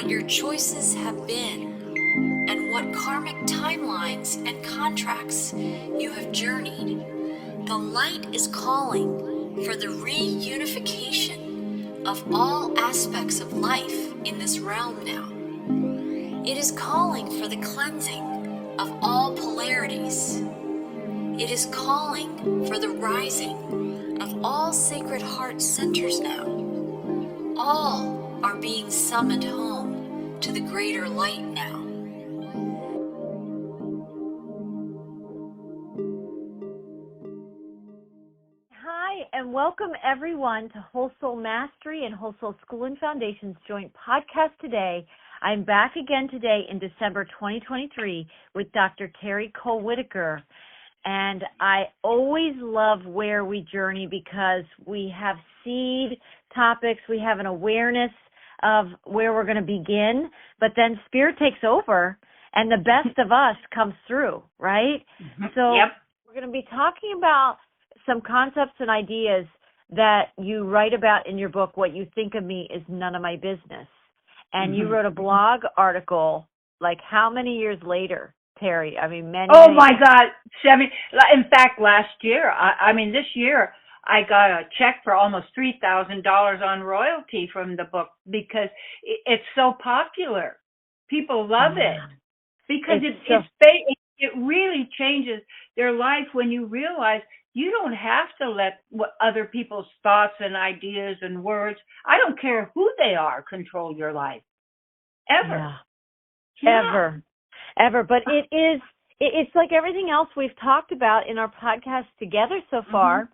what your choices have been, and what karmic timelines and contracts you have journeyed. The light is calling for the reunification of all aspects of life in this realm now. It is calling for the cleansing of all polarities. It is calling for the rising of all sacred heart centers now. All are being summoned home to the greater light now. Hi, and welcome everyone to Whole Soul Mastery and Whole Soul School and Foundation's joint podcast today. I'm back again today in December 2023 with Dr. Terry Cole Whittaker. And I always love where we journey because we have seed topics, we have an awareness of where we're going to begin, but then Spirit takes over and the best of us comes through, right? So We're going to be talking about some concepts and ideas that you write about in your book, What You Think of Me Is None of My Business. And you wrote a blog article, like how many years later, Terry? I mean, many. Oh, my God. In fact, last year, this year, I got a check for almost $3,000 on royalty from the book because it's so popular. People love it because it really changes their life when you realize you don't have to let other people's thoughts and ideas and words, I don't care who they are, control your life. Ever. Ever. But it's like everything else we've talked about in our podcast together so far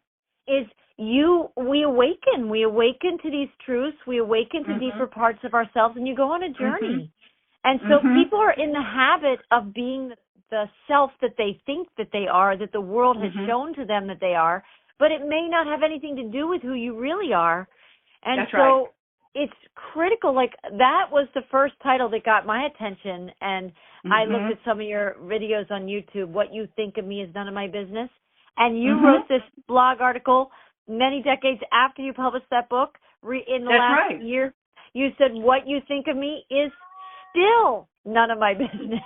is we awaken to these truths, we awaken to deeper parts of ourselves, and you go on a journey. And so people are in the habit of being the self that they think that they are, that the world has shown to them that they are, but it may not have anything to do with who you really are. And That's so right. It's critical. Like, that was the first title that got my attention, and I looked at some of your videos on YouTube, What You Think of Me Is None of My Business, and you wrote this blog article many decades after you published that book. In the last year, you said, What You Think of Me Is Still None of My Business.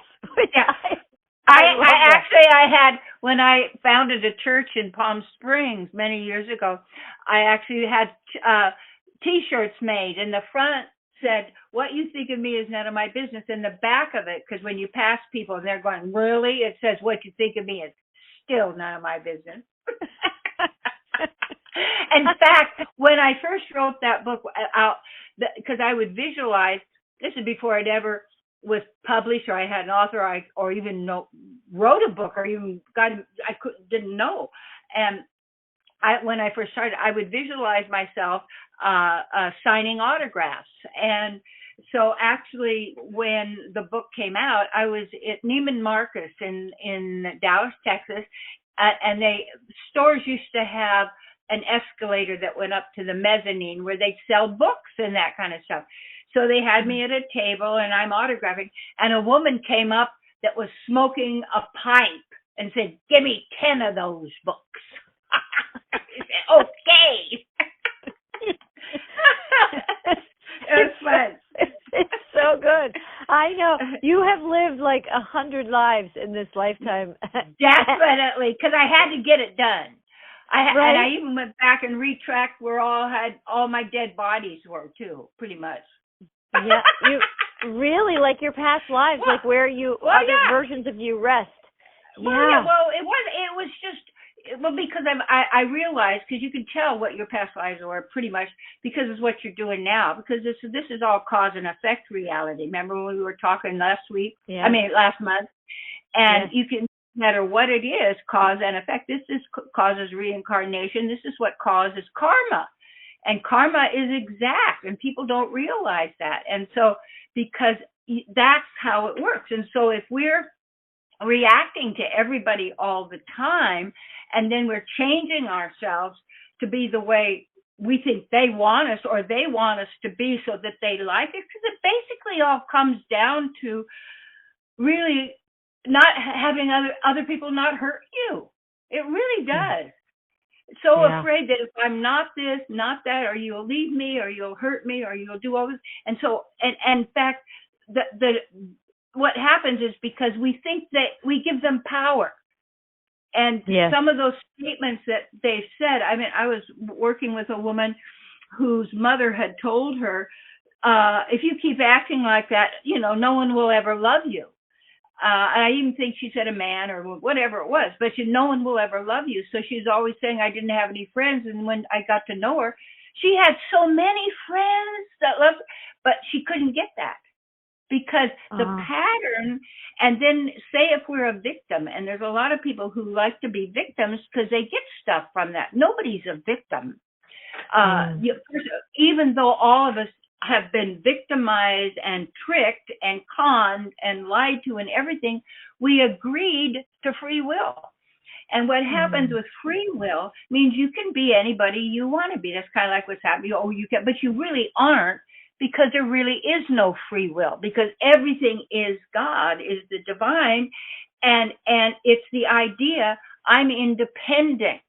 I had, when I founded a church in Palm Springs many years ago, I actually had T-shirts made, and the front said, What You Think of Me Is None of My Business, in the back of it, because when you pass people and they're going, really? It says, What You Think of Me Is Still None of My Business. In fact, when I first wrote that book out, because I would visualize, this is before I'd ever was published or I had an author or even wrote a book or even didn't know. And when I first started, I would visualize myself signing autographs. And so actually when the book came out, I was at Neiman Marcus in Dallas, Texas, and stores used to have an escalator that went up to the mezzanine where they'd sell books and that kind of stuff. So they had me at a table and I'm autographing, and a woman came up that was smoking a pipe and said, Give me 10 of those books. I said, okay. It was fun. It's so good. I know. You have lived like 100 lives in this lifetime. Definitely, because I had to get it done. And I even went back and retracked where all my dead bodies were too, pretty much. Yeah, you really, like your past lives, like where other versions of you rest. It was just because I realized, because you can tell what your past lives were pretty much because it's what you're doing now, because this is all cause and effect reality. Remember when we were talking last month, and you can, no matter what it is, cause and effect. This causes reincarnation. This is what causes karma. And karma is exact, and people don't realize that. And so, because that's how it works. And so if we're reacting to everybody all the time, and then we're changing ourselves to be the way we think they want us or they want us to be so that they like it, because it basically all comes down to really not having other people not hurt you. It really does. so afraid that if I'm not this, not that, or you'll leave me, or you'll hurt me, or you'll do all this. And so, and in fact, what happens is because we think that we give them power. And some of those statements that they've said, I mean, I was working with a woman whose mother had told her, if you keep acting like that, no one will ever love you. I even think she said a man or whatever it was, but no one will ever love you. So she's always saying, I didn't have any friends. And when I got to know her, she had so many friends that loved her, but she couldn't get that because the pattern. And then say if we're a victim, and there's a lot of people who like to be victims because they get stuff from that. Nobody's a victim. Even though all of us have been victimized and tricked and conned and lied to and everything, we agreed to free will. And what happens with free will means you can be anybody you want to be. That's kind of like what's happening. Oh, you can, but you really aren't, because there really is no free will, because everything is God, is the divine, and it's the idea I'm independent.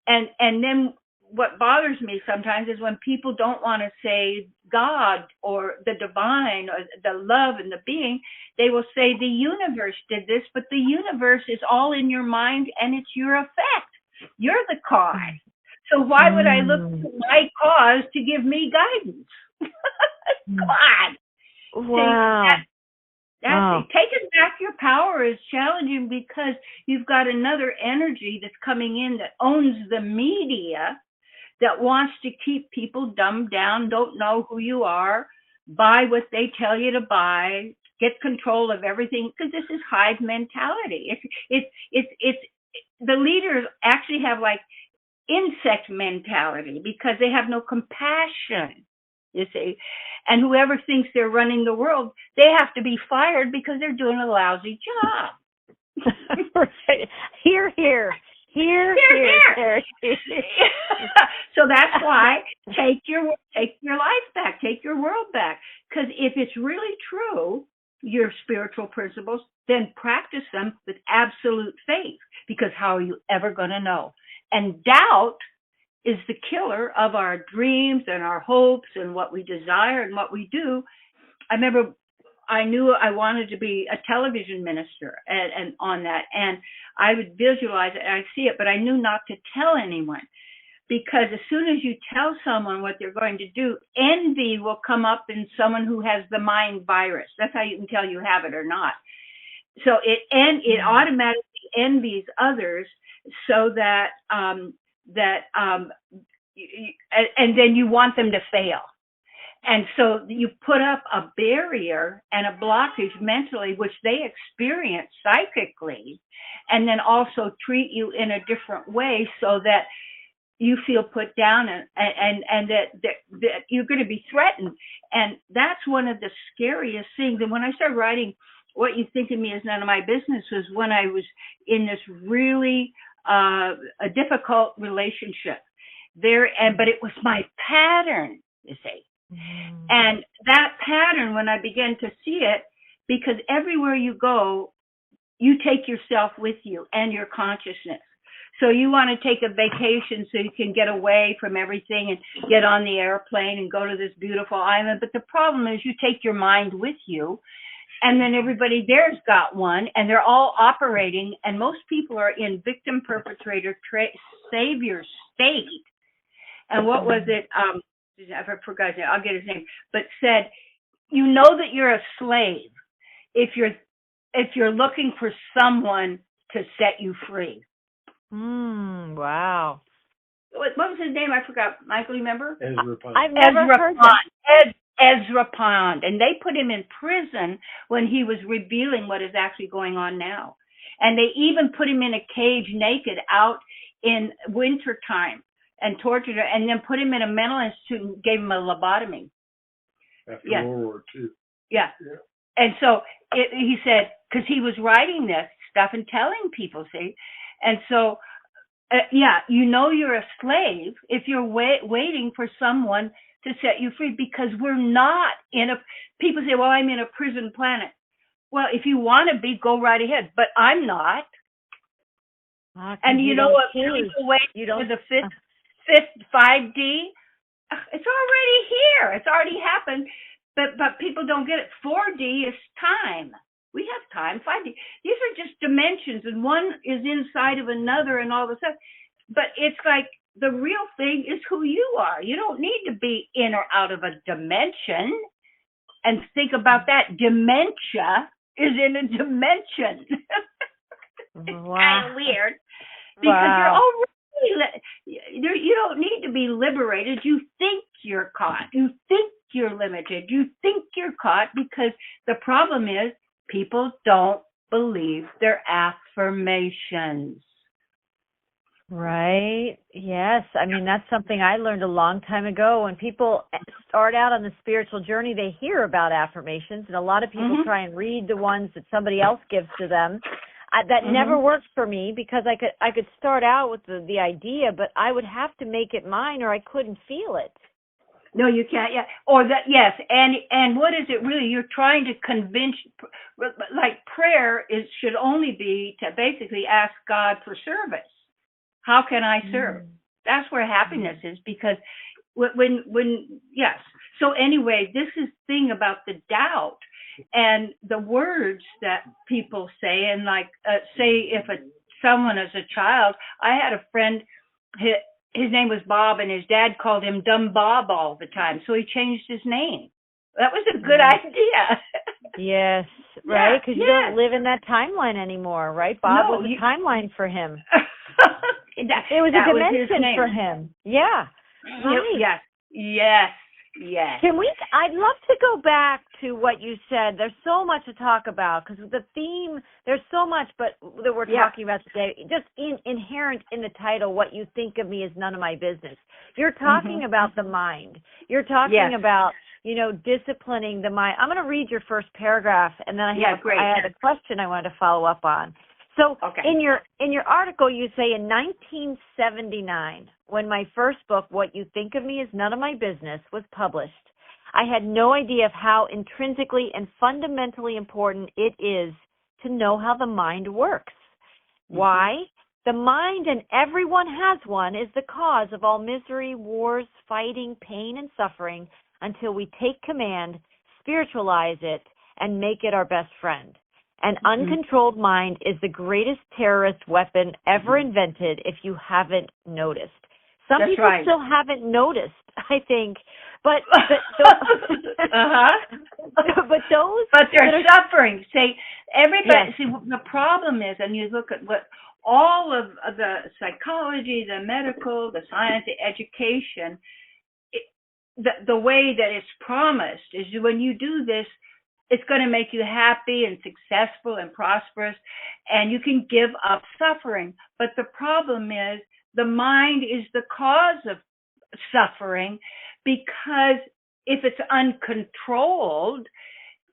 And then what bothers me sometimes is when people don't want to say God or the divine or the love and the being, they will say the universe did this, but the universe is all in your mind and it's your effect. You're the cause. So why would I look to my cause to give me guidance? God. Wow. Taking back your power is challenging because you've got another energy that's coming in that owns the media, that wants to keep people dumbed down, don't know who you are, buy what they tell you to buy, get control of everything, because this is hive mentality. It's the leaders actually have like insect mentality because they have no compassion, you see. And whoever thinks they're running the world, they have to be fired because they're doing a lousy job. Right. Here. So that's why take your life back, take your world back. Because if it's really true, your spiritual principles, then practice them with absolute faith. Because how are you ever going to know? And doubt is the killer of our dreams and our hopes and what we desire and what we do. I remember I knew I wanted to be a television minister and on that. And I would visualize it and I see it, but I knew not to tell anyone, because as soon as you tell someone what they're going to do, envy will come up in someone who has the mind virus. That's how you can tell you have it or not. So it automatically envies others, so that and then you want them to fail. And so you put up a barrier and a blockage mentally, which they experience psychically, and then also treat you in a different way so that you feel put down and that you're going to be threatened. And that's one of the scariest things. And when I started writing What You Think of Me Is None of My Business was when I was in this really a difficult relationship there, but it was my pattern, you see. And that pattern, when I began to see it, because everywhere you go, you take yourself with you and your consciousness. So you want to take a vacation so you can get away from everything and get on the airplane and go to this beautiful island. But the problem is you take your mind with you, and then everybody there's got one, and they're all operating, and most people are in victim, perpetrator, savior state. And what was it? I forgot it. I'll get his name. But said, you know that you're a slave if you're looking for someone to set you free. Wow. What was his name? I forgot. Michael, you remember? Ezra Pond. I've never heard that. Ezra Pond. And they put him in prison when he was revealing what is actually going on now. And they even put him in a cage naked out in wintertime and tortured him, and then put him in a mental institute and gave him a lobotomy. After World War II. Yeah. And so he said, because he was writing this stuff and telling people, see? And so, you know you're a slave if you're waiting for someone to set you free, because we're not people say, well, I'm in a prison planet. Well, if you want to be, go right ahead. But I'm not. And you know what? People wait for the fifth 5D. It's already here. It's already happened. But people don't get it. 4D is time. We have time. 5D. These are just dimensions, and one is inside of another, and all this stuff. But it's like the real thing is who you are. You don't need to be in or out of a dimension. And think about that. Dementia is in a dimension. It's kind of weird because you're already. You don't need to be liberated. You think you're caught. You think you're limited. You think you're caught because the problem is people don't believe their affirmations. Right. Yes. I mean, that's something I learned a long time ago. When people start out on the spiritual journey, they hear about affirmations, and a lot of people try and read the ones that somebody else gives to them. That never worked for me because I could start out with the idea, but I would have to make it mine or I couldn't feel it. No, you can't. Yeah. Or that. Yes. And what is it really? You're trying to convince. Like prayer should only be to basically ask God for service. How can I serve? That's where happiness is, because when yes. So anyway, this is the thing about the doubt and the words that people say, and like say if someone as a child, I had a friend, his name was Bob, and his dad called him Dumb Bob all the time, so he changed his name. That was a good idea. Yes, right, because you don't live in that timeline anymore, right? Bob was a timeline for him. It was a dimension for him. Yeah. Right. Yes. I'd love to go back to what you said. There's so much to talk about because the theme, there's so much that we're talking about today. Just inherent in the title, what you think of me is none of my business. You're talking about the mind. You're talking about, disciplining the mind. I'm going to read your first paragraph, and then I had a question I wanted to follow up on. So in your article, you say in 1979, when my first book, What You Think of Me Is None of My Business, was published, I had no idea of how intrinsically and fundamentally important it is to know how the mind works. Why? The mind, and everyone has one, is the cause of all misery, wars, fighting, pain, and suffering until we take command, spiritualize it, and make it our best friend. An uncontrolled mind is the greatest terrorist weapon ever invented, if you haven't noticed. Some people still haven't noticed, I think, but they're suffering. See, everybody. See, the problem is, and you look at what all of the psychology, the medical, the science, the education, the way that it's promised is when you do this, it's going to make you happy and successful and prosperous, and you can give up suffering. But the problem is the mind is the cause of suffering, because if it's uncontrolled,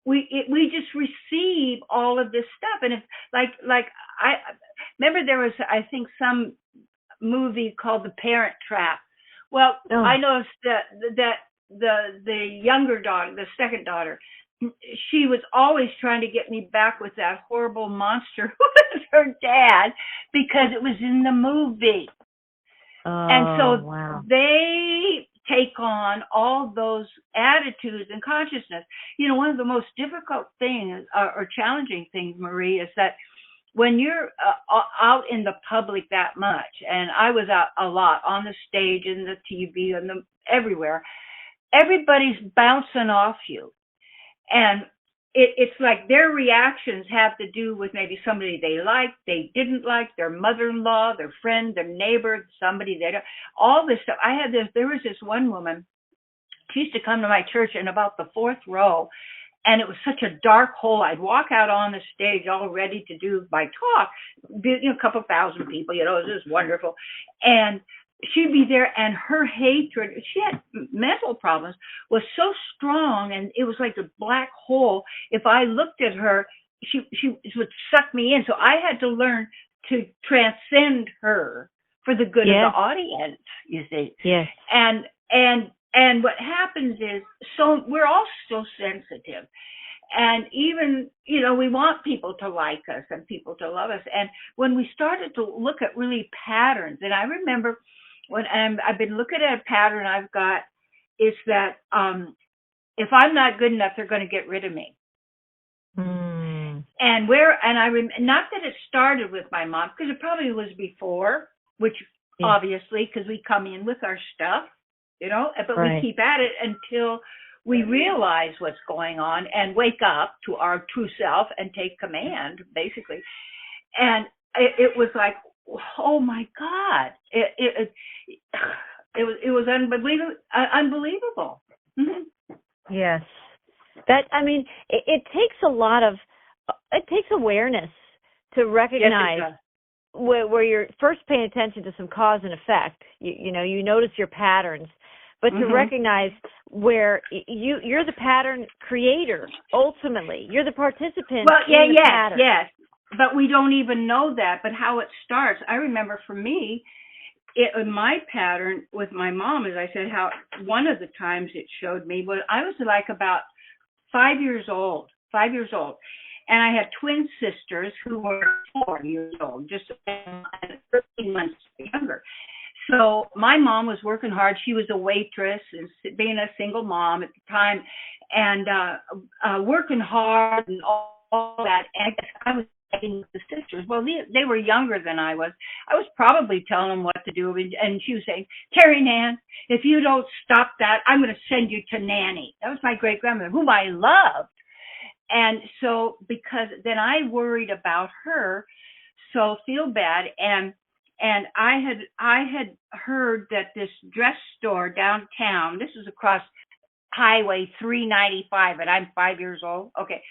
we just receive all of this stuff. And if like I remember there was, I think, some movie called The Parent Trap. Well, I noticed that the younger daughter, the second daughter, she was always trying to get me back with that horrible monster who was her dad, because it was in the movie. And so they take on all those attitudes and consciousness. One of the most difficult things or challenging things, Marie, is that when you're out in the public that much, and I was out a lot on the stage and the TV and everywhere, everybody's bouncing off you. And it's like their reactions have to do with maybe somebody they liked, they didn't like, their mother-in-law, their friend, their neighbor, somebody they don't, all this stuff. There was this one woman, she used to come to my church in about the fourth row, and it was such a dark hole. I'd walk out on the stage all ready to do my talk, a couple thousand people, it was just wonderful. And she'd be there, and her hatred, she had mental problems, was so strong, and it was like a black hole. If I looked at her, she would suck me in. So I had to learn to transcend her for the good of the audience, you see. Yes. And what happens is, so we're all so sensitive. And even, we want people to like us and people to love us. And when we started to look at really patterns, and I remember when I've been looking at a pattern I've got, is that if I'm not good enough, they're going to get rid of me. And not that it started with my mom, because it probably was before, which obviously, because we come in with our stuff, but we keep at it until we realize what's going on and wake up to our true self and take command, basically. And it was like, oh my God, it was unbelievable. Mm-hmm. Yes. It takes awareness to recognize where you're first paying attention to some cause and effect. You notice your patterns, but to recognize where you're the pattern creator. Ultimately, you're the participant. Well, in the pattern. yes, but we don't even know that. But how it starts, I remember for me, my pattern with my mom, as I said, how one of the times it showed me was I was like about 5 years old, and I had twin sisters who were 4 years old, just 13 months younger. So my mom was working hard. She was a waitress and being a single mom at the time, and working hard and all that. And I guess I was with the sisters. Well, they were younger than I was. I was probably telling them what to do, and she was saying, "Terry Nan, if you don't stop that, I'm going to send you to Nanny." That was my great grandmother, whom I loved. And so, because then I worried about her, so feel bad, and I had heard that this dress store downtown, this was across Highway 395, and I'm 5 years old. Okay.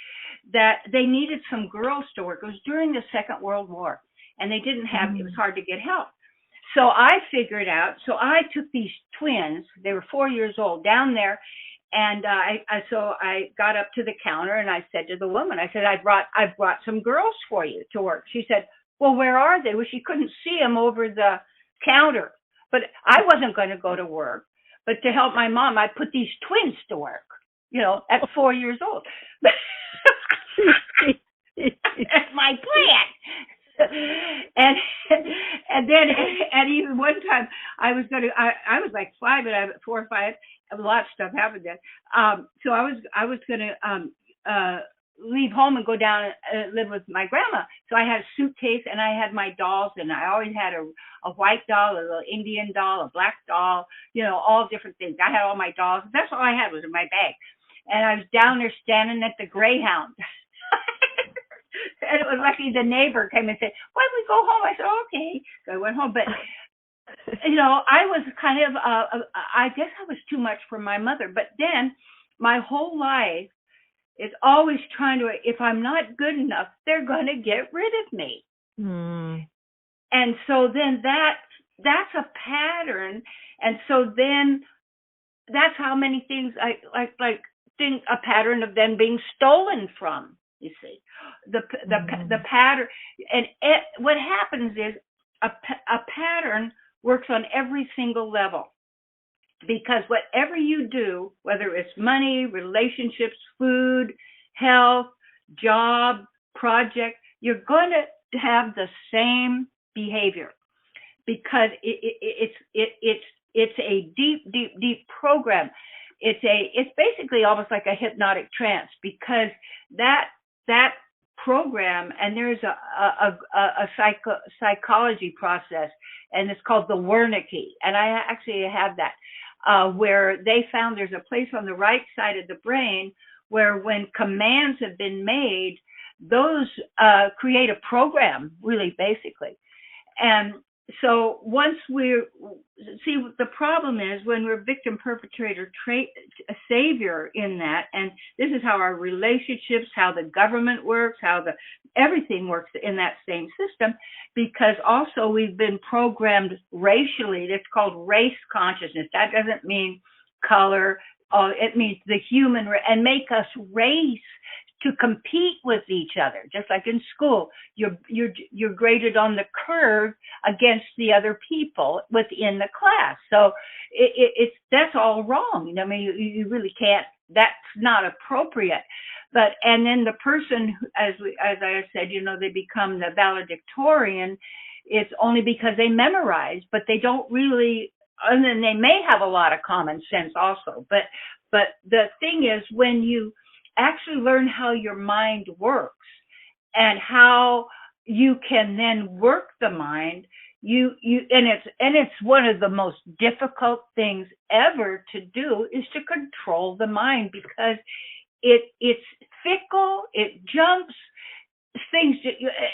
That they needed some girls to work. It was during the Second World War, and they didn't have, it was hard to get help. So I figured out, so I took these twins, they were 4 years old, down there, and so I got up to the counter, and I said to the woman, I said, I brought some girls for you to work. She said, well, where are they? Well, she couldn't see them over the counter, but I wasn't going to go to work. But to help my mom, I put these twins to work, at 4 years old. That's my plan. And even one time I was like 5, and I was 4 or 5. A lot of stuff happened then. So I was gonna leave home and go down and live with my grandma. So I had a suitcase, and I had my dolls, and I always had a white doll, a little Indian doll, a black doll, all different things. I had all my dolls. That's all I had was in my bag. And I was down there standing at the Greyhound. And it was lucky the neighbor came and said, why don't we go home? I said, okay. So I went home. But, I was kind of, I guess I was too much for my mother. But then my whole life is always trying to, if I'm not good enough, they're going to get rid of me. And so then that's a pattern. And so then that's how many things a pattern of them being stolen from, you see, the pattern. And what happens is a pattern works on every single level, because whatever you do, whether it's money, relationships, food, health, job, project, you're going to have the same behavior, because it's a deep program. It's basically almost like a hypnotic trance, because that program, and there's a psychology process, and it's called the Wernicke, and I actually have that, where they found there's a place on the right side of the brain where when commands have been made, those create a program, really, basically. And so once the problem is when we're victim, perpetrator, savior in that, and this is how our relationships, how the government works, how everything works in that same system, because also we've been programmed racially. It's called race consciousness. That doesn't mean color. It means the human, and make us race to compete with each other, just like in school. You're graded on the curve against the other people within the class. So that's all wrong. I mean, you really can't. That's not appropriate. and then the person, as I said, they become the valedictorian. It's only because they memorize, but they don't really, and then they may have a lot of common sense also. But the thing is, when you actually learn how your mind works and how you can then work the mind, it's one of the most difficult things ever to do is to control the mind, because it's fickle, it jumps, things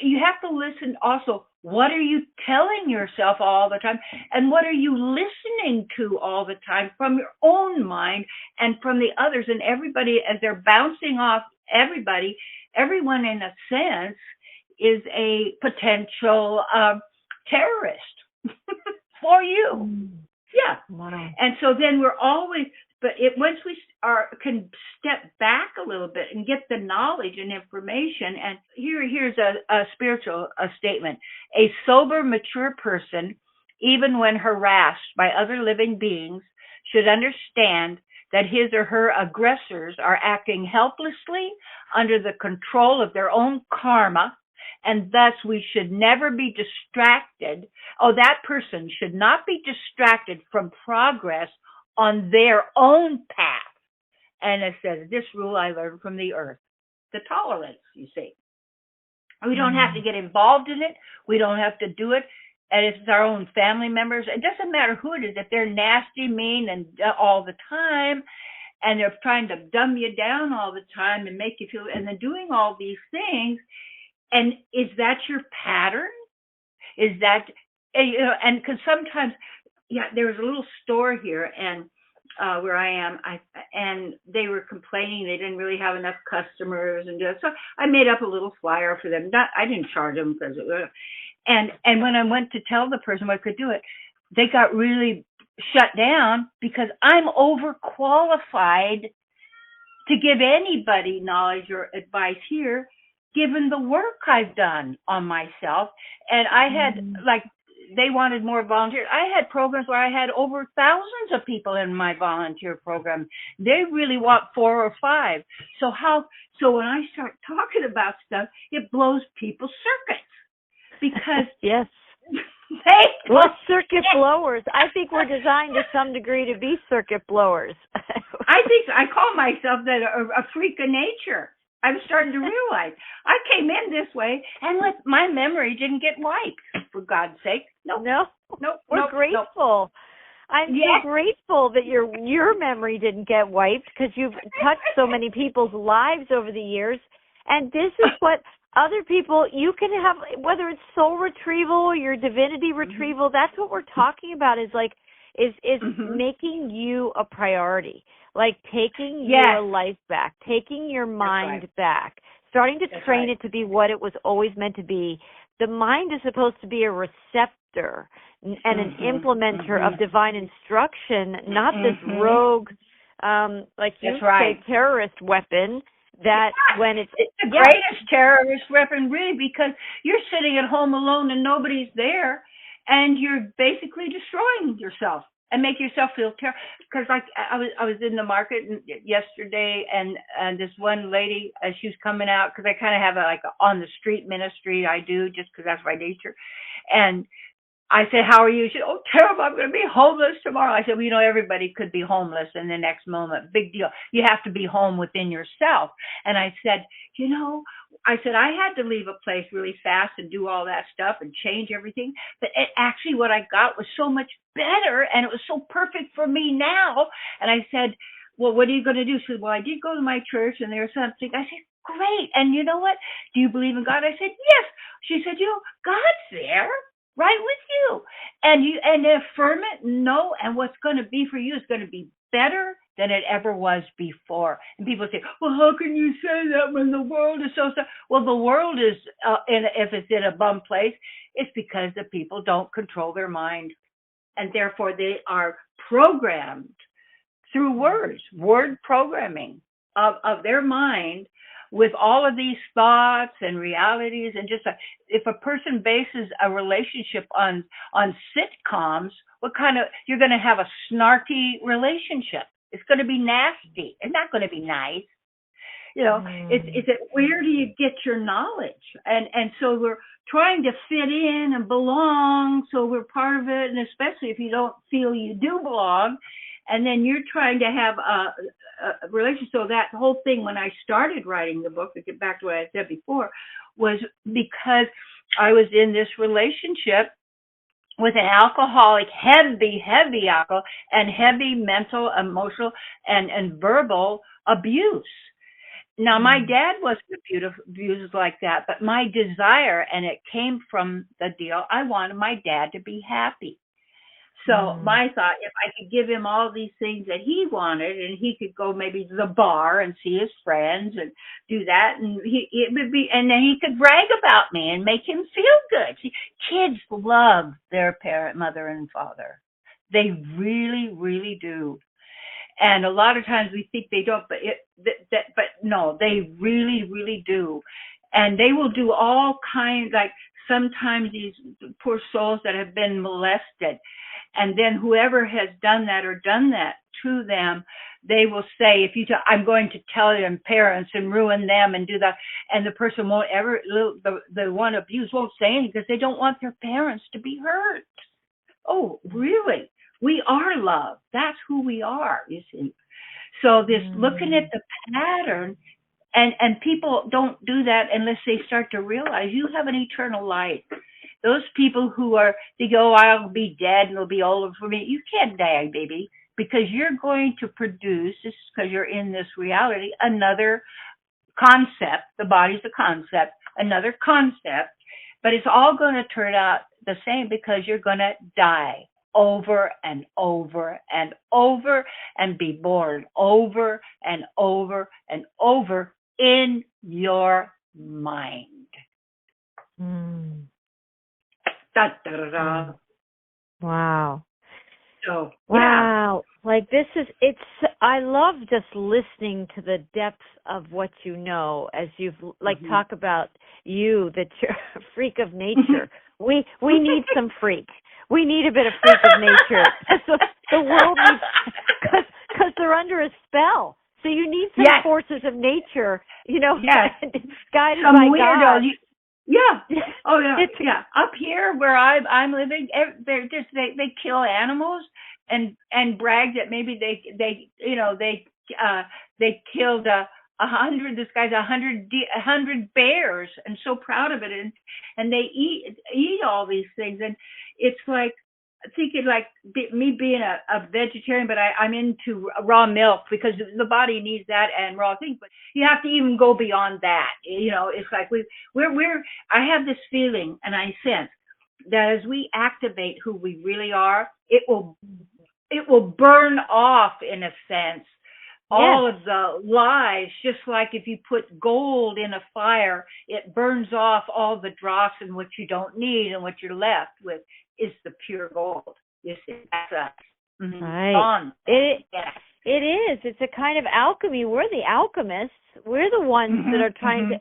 you have to listen also. What are you telling yourself all the time, and what are you listening to all the time from your own mind and from the others and everybody, as they're bouncing off everyone in a sense is a potential terrorist for you. Yeah. Wow. And so then we're always, once we can step back a little bit and get the knowledge and information, and here's a spiritual statement. A sober, mature person, even when harassed by other living beings, should understand that his or her aggressors are acting helplessly under the control of their own karma, and thus we should never be distracted. That person should not be distracted from progress on their own path. And it says, this rule I learned from the earth. The tolerance, you see. We don't have to get involved in it. We don't have to do it. And if it's our own family members, it doesn't matter who it is. If they're nasty, mean, and all the time, and they're trying to dumb you down all the time and make you feel, and then doing all these things, and is that your pattern? Is that, and because sometimes, there was a little store here, and where I am, and they were complaining they didn't really have enough customers, and so I made up a little flyer for them. I didn't charge them because and when I went to tell the person I could do it, they got really shut down because I'm overqualified to give anybody knowledge or advice here, given the work I've done on myself. And I had they wanted more volunteers. I had programs where I had over thousands of people in my volunteer program. They really want 4 or 5. So when I start talking about stuff, it blows people's circuits, because yes, we're circuit blowers. I think we're designed to some degree to be circuit blowers. I think I call myself a freak of nature. I'm starting to realize I came in this way, and my memory didn't get wiped, for God's sake. No. We're grateful. I'm so grateful that your memory didn't get wiped, because you've touched so many people's lives over the years. And this is what other people, you can have, whether it's soul retrieval or your divinity retrieval, that's what we're talking about, is making you a priority. Like taking your life back, taking your mind back, starting to train it to be what it was always meant to be. The mind is supposed to be a receptor and an implementer of divine instruction, not this rogue, like you say, terrorist weapon. That when it's the greatest terrorist weapon, really, because you're sitting at home alone and nobody's there, and you're basically destroying yourself and make yourself feel terrible. Because I was in the market yesterday, and this one lady, she was coming out, because I kind of have a on the street ministry. I do, just because that's my nature. And I said, how are you? She said, oh, terrible, I'm going to be homeless tomorrow. I said, well, everybody could be homeless in the next moment. Big deal. You have to be home within yourself. And I said, I had to leave a place really fast and do all that stuff and change everything. But actually what I got was so much better, and it was so perfect for me now. And I said, well, what are you going to do? She said, well, I did go to my church, and there's something. I said, great. And you know what? Do you believe in God? I said, yes. She said, God's there. Right with you, and affirm it. No, and what's going to be for you is going to be better than it ever was before. And people say, well, how can you say that when the world is so sad? Well, the world is, if it's in a bum place, it's because the people don't control their mind, and therefore they are programmed through word programming of their mind, with all of these thoughts and realities. And just if a person bases a relationship on sitcoms, you're going to have a snarky relationship. It's going to be nasty. It's not going to be nice. It's where do you get your knowledge? And so we're trying to fit in and belong, so we're part of it. And especially if you don't feel you do belong, and then you're trying to have a relationship. So that whole thing, when I started writing the book, to get back to what I said before, was because I was in this relationship with an alcoholic, heavy alcohol, and heavy mental, emotional, and verbal abuse. Now, my dad wasn't abused like that, but my desire, and it came from the deal, I wanted my dad to be happy. So my thought, if I could give him all these things that he wanted, and he could go maybe to the bar and see his friends and do that, and and then he could brag about me and make him feel good. See, kids love their mother and father. They really, really do. And a lot of times we think they don't, but no, they really, really do. And they will do all kinds, like sometimes these poor souls that have been molested, and then whoever has done that to them, they will say, I'm going to tell them parents and ruin them and do that. And the person won't ever, the one abused won't say anything because they don't want their parents to be hurt. Oh, really? We are love. That's who we are, you see. So this looking at the pattern, and people don't do that unless they start to realize you have an eternal life. Those people who they go, I'll be dead and it'll be all over for me. You can't die, baby, because you're going to produce, just because you're in this reality, another concept. The body's a concept, another concept, but it's all going to turn out the same because you're going to die over and over and over and be born over and over and over in your mind. Da, da, da, da. Wow. So, wow. Like I love just listening to the depth of what you know as you've talk about that you're a freak of nature. We need some freak. We need a bit of freak of nature. The world needs, because they're under a spell. So you need some forces of nature, guided some by weirdo. God. Oh yeah. Up here where I'm living, they kill animals and brag that maybe they killed 100. This guy's 100 bears, and so proud of it, and they eat all these things, and it's like thinking like me being a vegetarian, but I'm into raw milk because the body needs that and raw things. But you have to even go beyond that. It's like I have this feeling, and I sense that as we activate who we really are, it will burn off, in a sense, all of the lies. Just like if you put gold in a fire, it burns off all the dross and what you don't need, and what you're left with is the pure gold. You see, that's us. Right. It is. It's a kind of alchemy. We're the alchemists. We're the ones that are trying to,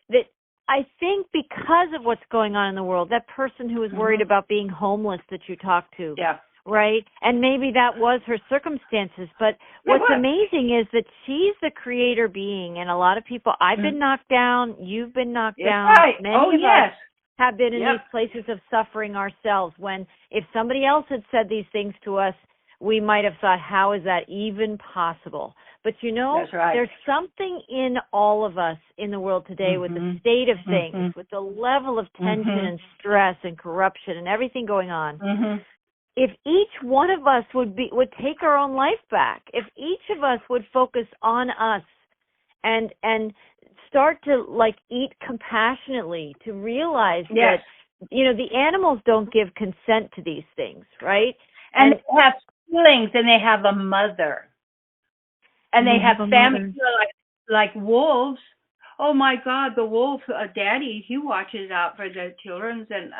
that I think because of what's going on in the world, that person who was worried about being homeless that you talked to. Yeah. Right? And maybe that was her circumstances. But what's amazing is that she's the creator being. And a lot of people, I've been knocked down. You've been knocked down. Right. Many of us have been in these places of suffering ourselves, when if somebody else had said these things to us, we might have thought, how is that even possible? But there's something in all of us in the world today with the state of things, with the level of tension and stress and corruption and everything going on. If each one of us would take our own life back, if each of us would focus on us and start to eat compassionately, to realize that the animals don't give consent to these things, right? And they have feelings, and they have a mother, and they have family, like wolves. Oh my God, the wolf, daddy, he watches out for the children, and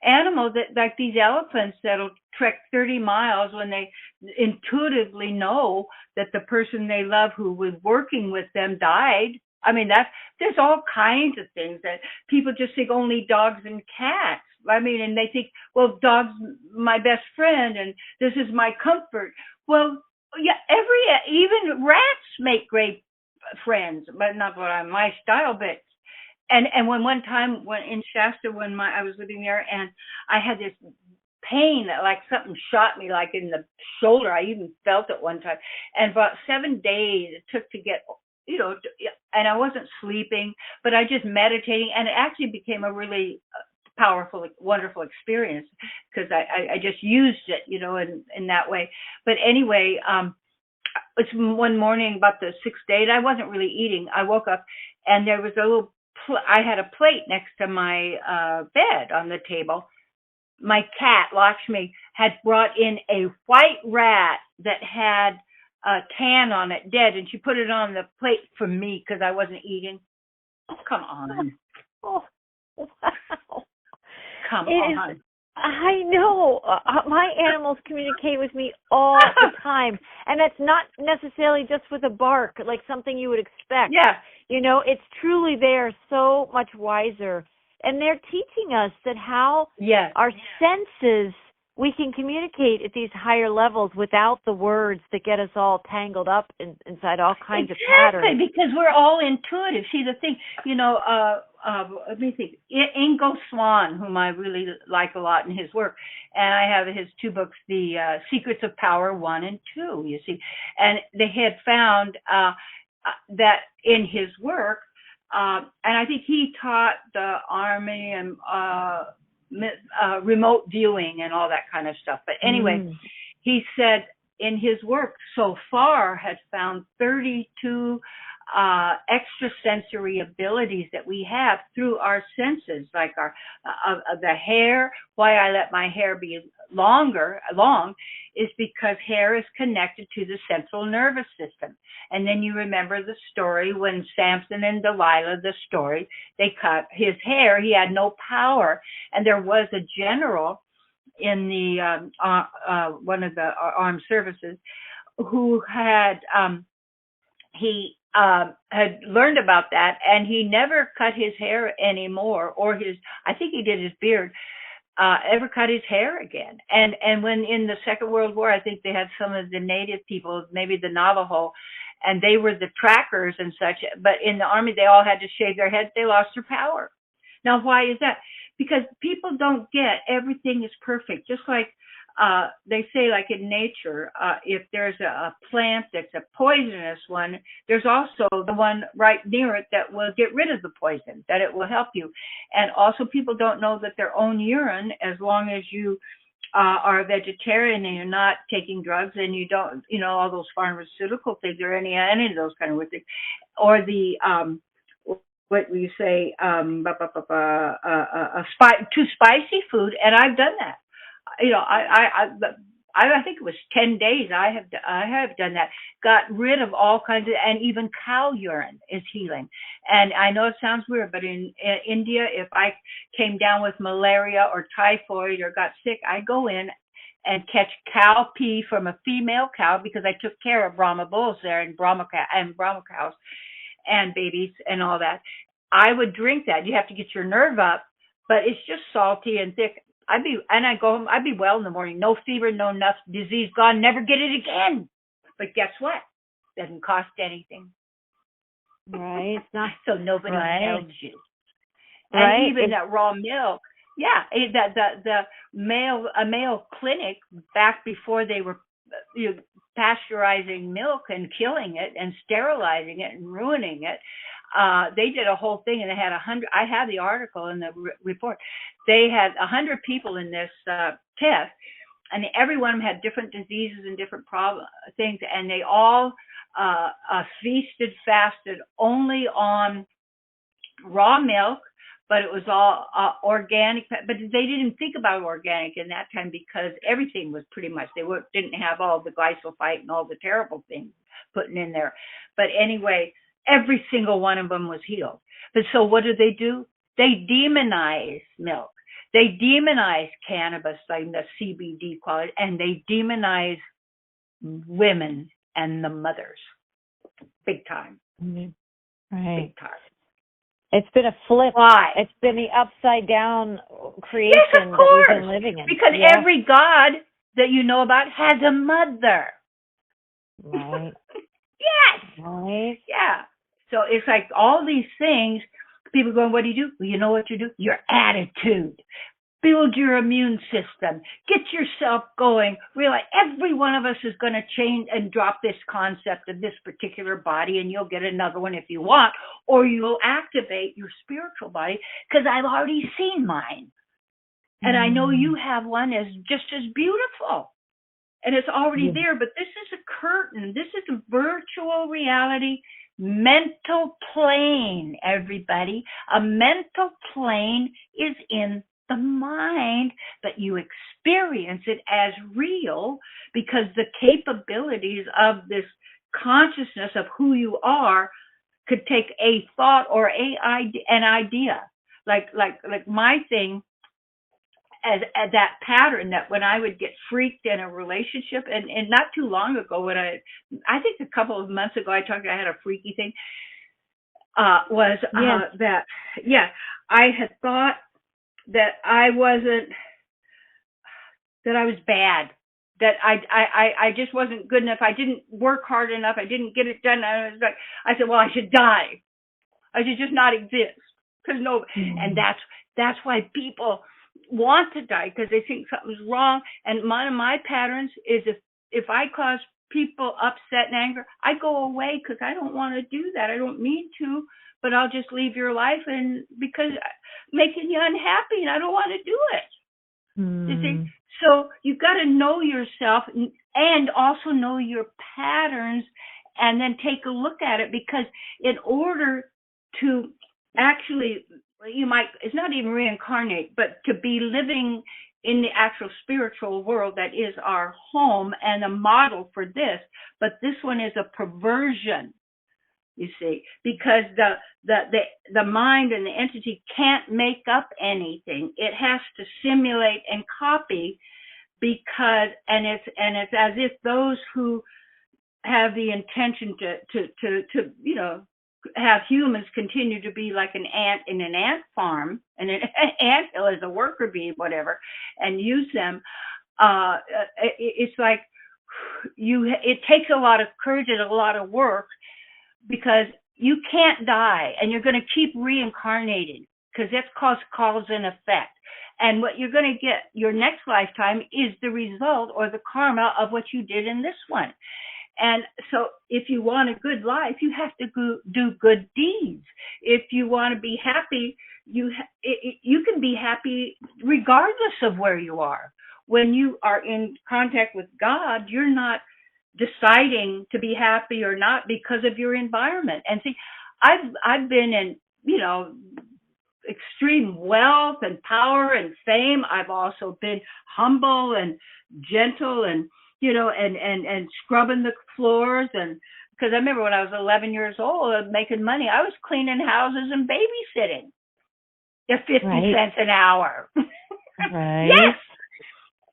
animals that, like these elephants that'll trek 30 miles when they intuitively know that the person they love who was working with them died. I mean, there's all kinds of things that people just think only dogs and cats. I mean, and they think, well, dog's my best friend and this is my comfort. Well, yeah, even rats make great friends, but not what I'm my style. But and when one time when in Shasta, when I was living there, and I had this pain that like something shot me like in the shoulder. I even felt it one time, and about 7 days it took to get, and I wasn't sleeping, but I just meditating, and it actually became a really powerful, wonderful experience because I just used it, in that way. But anyway, it's one morning about the 6th day, and I wasn't really eating. I woke up, and there was I had a plate next to my bed on the table. My cat, Lakshmi, had brought in a white rat that had a tan on it, dead, and she put it on the plate for me because I wasn't eating. Oh, come on. Oh, wow. Come on. I know. My animals communicate with me all the time. And that's not necessarily just with a bark, like something you would expect. Yeah. It's truly they are so much wiser. And they're teaching us that how our senses, we can communicate at these higher levels without the words that get us all tangled up inside all kinds of patterns. Exactly, because we're all intuitive. See, the thing, let me think. Ingo Swann, whom I really like a lot in his work, and I have his 2 books, The Secrets of Power 1 and 2, you see. And they had found that in his work, and I think he taught the Army and remote viewing and all that kind of stuff. But anyway, he said in his work so far had found 32 extrasensory abilities that we have through our senses, like our the hair. Why I let my hair be long is because hair is connected to the central nervous system. And then you remember the story when Samson and Delilah, they cut his hair. He had no power, and there was a general in the one of the armed services who had had learned about that, and he never cut his hair anymore, or I think he did his beard, ever cut his hair again. And when in the Second World War, I think they had some of the native people, maybe the Navajo, and they were the trackers and such, but in the Army, they all had to shave their heads. They lost their power. Now, why is that? Because people don't get everything is perfect. Just like they say, like in nature, if there's a plant that's a poisonous one, there's also the one right near it that will get rid of the poison, that it will help you. And also people don't know that their own urine, as long as you are a vegetarian and you're not taking drugs and you don't, all those pharmaceutical things or any of those kind of weird things, or the what we say, too spicy food, and I've done that. I think it was 10 days. I have done that. Got rid of all kinds of, and even cow urine is healing. And I know it sounds weird, but in India, if I came down with malaria or typhoid or got sick, I go in and catch cow pee from a female cow, because I took care of Brahma bulls there and Brahma cows and babies and all that. I would drink that. You have to get your nerve up, but it's just salty and thick. I go home, I'd be well in the morning. No fever, no disease gone, never get it again. But guess what? Doesn't cost anything. Right. It's not, so nobody tells you. Right. And even that raw milk. Yeah, the male clinic, back before they were pasteurizing milk and killing it and sterilizing it and ruining it, they did a whole thing, and they had 100. I have the article in the report. They had 100 people in this test, and every one of them had different diseases and different things, and they all fasted only on raw milk, but it was all organic. But they didn't think about organic in that time, because everything was pretty much, didn't have all the glyphosate and all the terrible things putting in there. But anyway, every single one of them was healed. But so what do? They demonize milk. They demonize cannabis, like the CBD quality, and they demonize women and the mothers. Big time. Mm-hmm. Right. Big time. It's been a flip. Why? It's been the upside down creation yes, of course. that we've been living in. Because every god that you know about has a mother. Right. Yes. Right. Yeah. So it's like all these things, people going, what do? Well, you know what you do? Your attitude. Build your immune system. Get yourself going. Realize every one of us is going to change and drop this concept of this particular body, and you'll get another one if you want, or you'll activate your spiritual body, because I've already seen mine. And I know you have one as just as beautiful. And it's already there, but this is a curtain. This is a virtual reality mental plane, everybody. A mental plane is in the mind, but you experience it as real because the capabilities of this consciousness of who you are could take a thought or an idea. Like my thing, as that pattern that when I would get freaked in a relationship, and not too long ago, when I think a couple of months ago, I had a freaky thing, was I had thought that I was bad, that I just wasn't good enough. I didn't work hard enough. I didn't get it done. I said, well, I should die. I should just not exist. And that's why people want to die, because they think something's wrong. And one of my patterns is if I cause people upset and anger, I go away because I don't want to do that. I don't mean to, but I'll just leave your life, and because making you unhappy, and I don't want to do it. You see? So you've got to know yourself and also know your patterns, and then take a look at it, because in order to actually, it's not even reincarnate, but to be living in the actual spiritual world that is our home and a model for this. But this one is a perversion, you see, because the mind and the entity can't make up anything. It has to simulate and copy, because it's as if those who have the intention to have humans continue to be like an ant in an ant farm, and an anthill as a worker bee, whatever, and use them. It's like it takes a lot of courage and a lot of work, because you can't die, and you're going to keep reincarnating, because that's cause and effect. And what you're going to get your next lifetime is the result or the karma of what you did in this one. And so if you want a good life, you have to do good deeds. If you want to be happy, you can be happy regardless of where you are. When you are in contact with God, you're not deciding to be happy or not because of your environment. And see, I've been in, extreme wealth and power and fame. I've also been humble and gentle and and scrubbing the floors. And because I remember when I was 11 years old making money, I was cleaning houses and babysitting at 50 cents an hour. Right.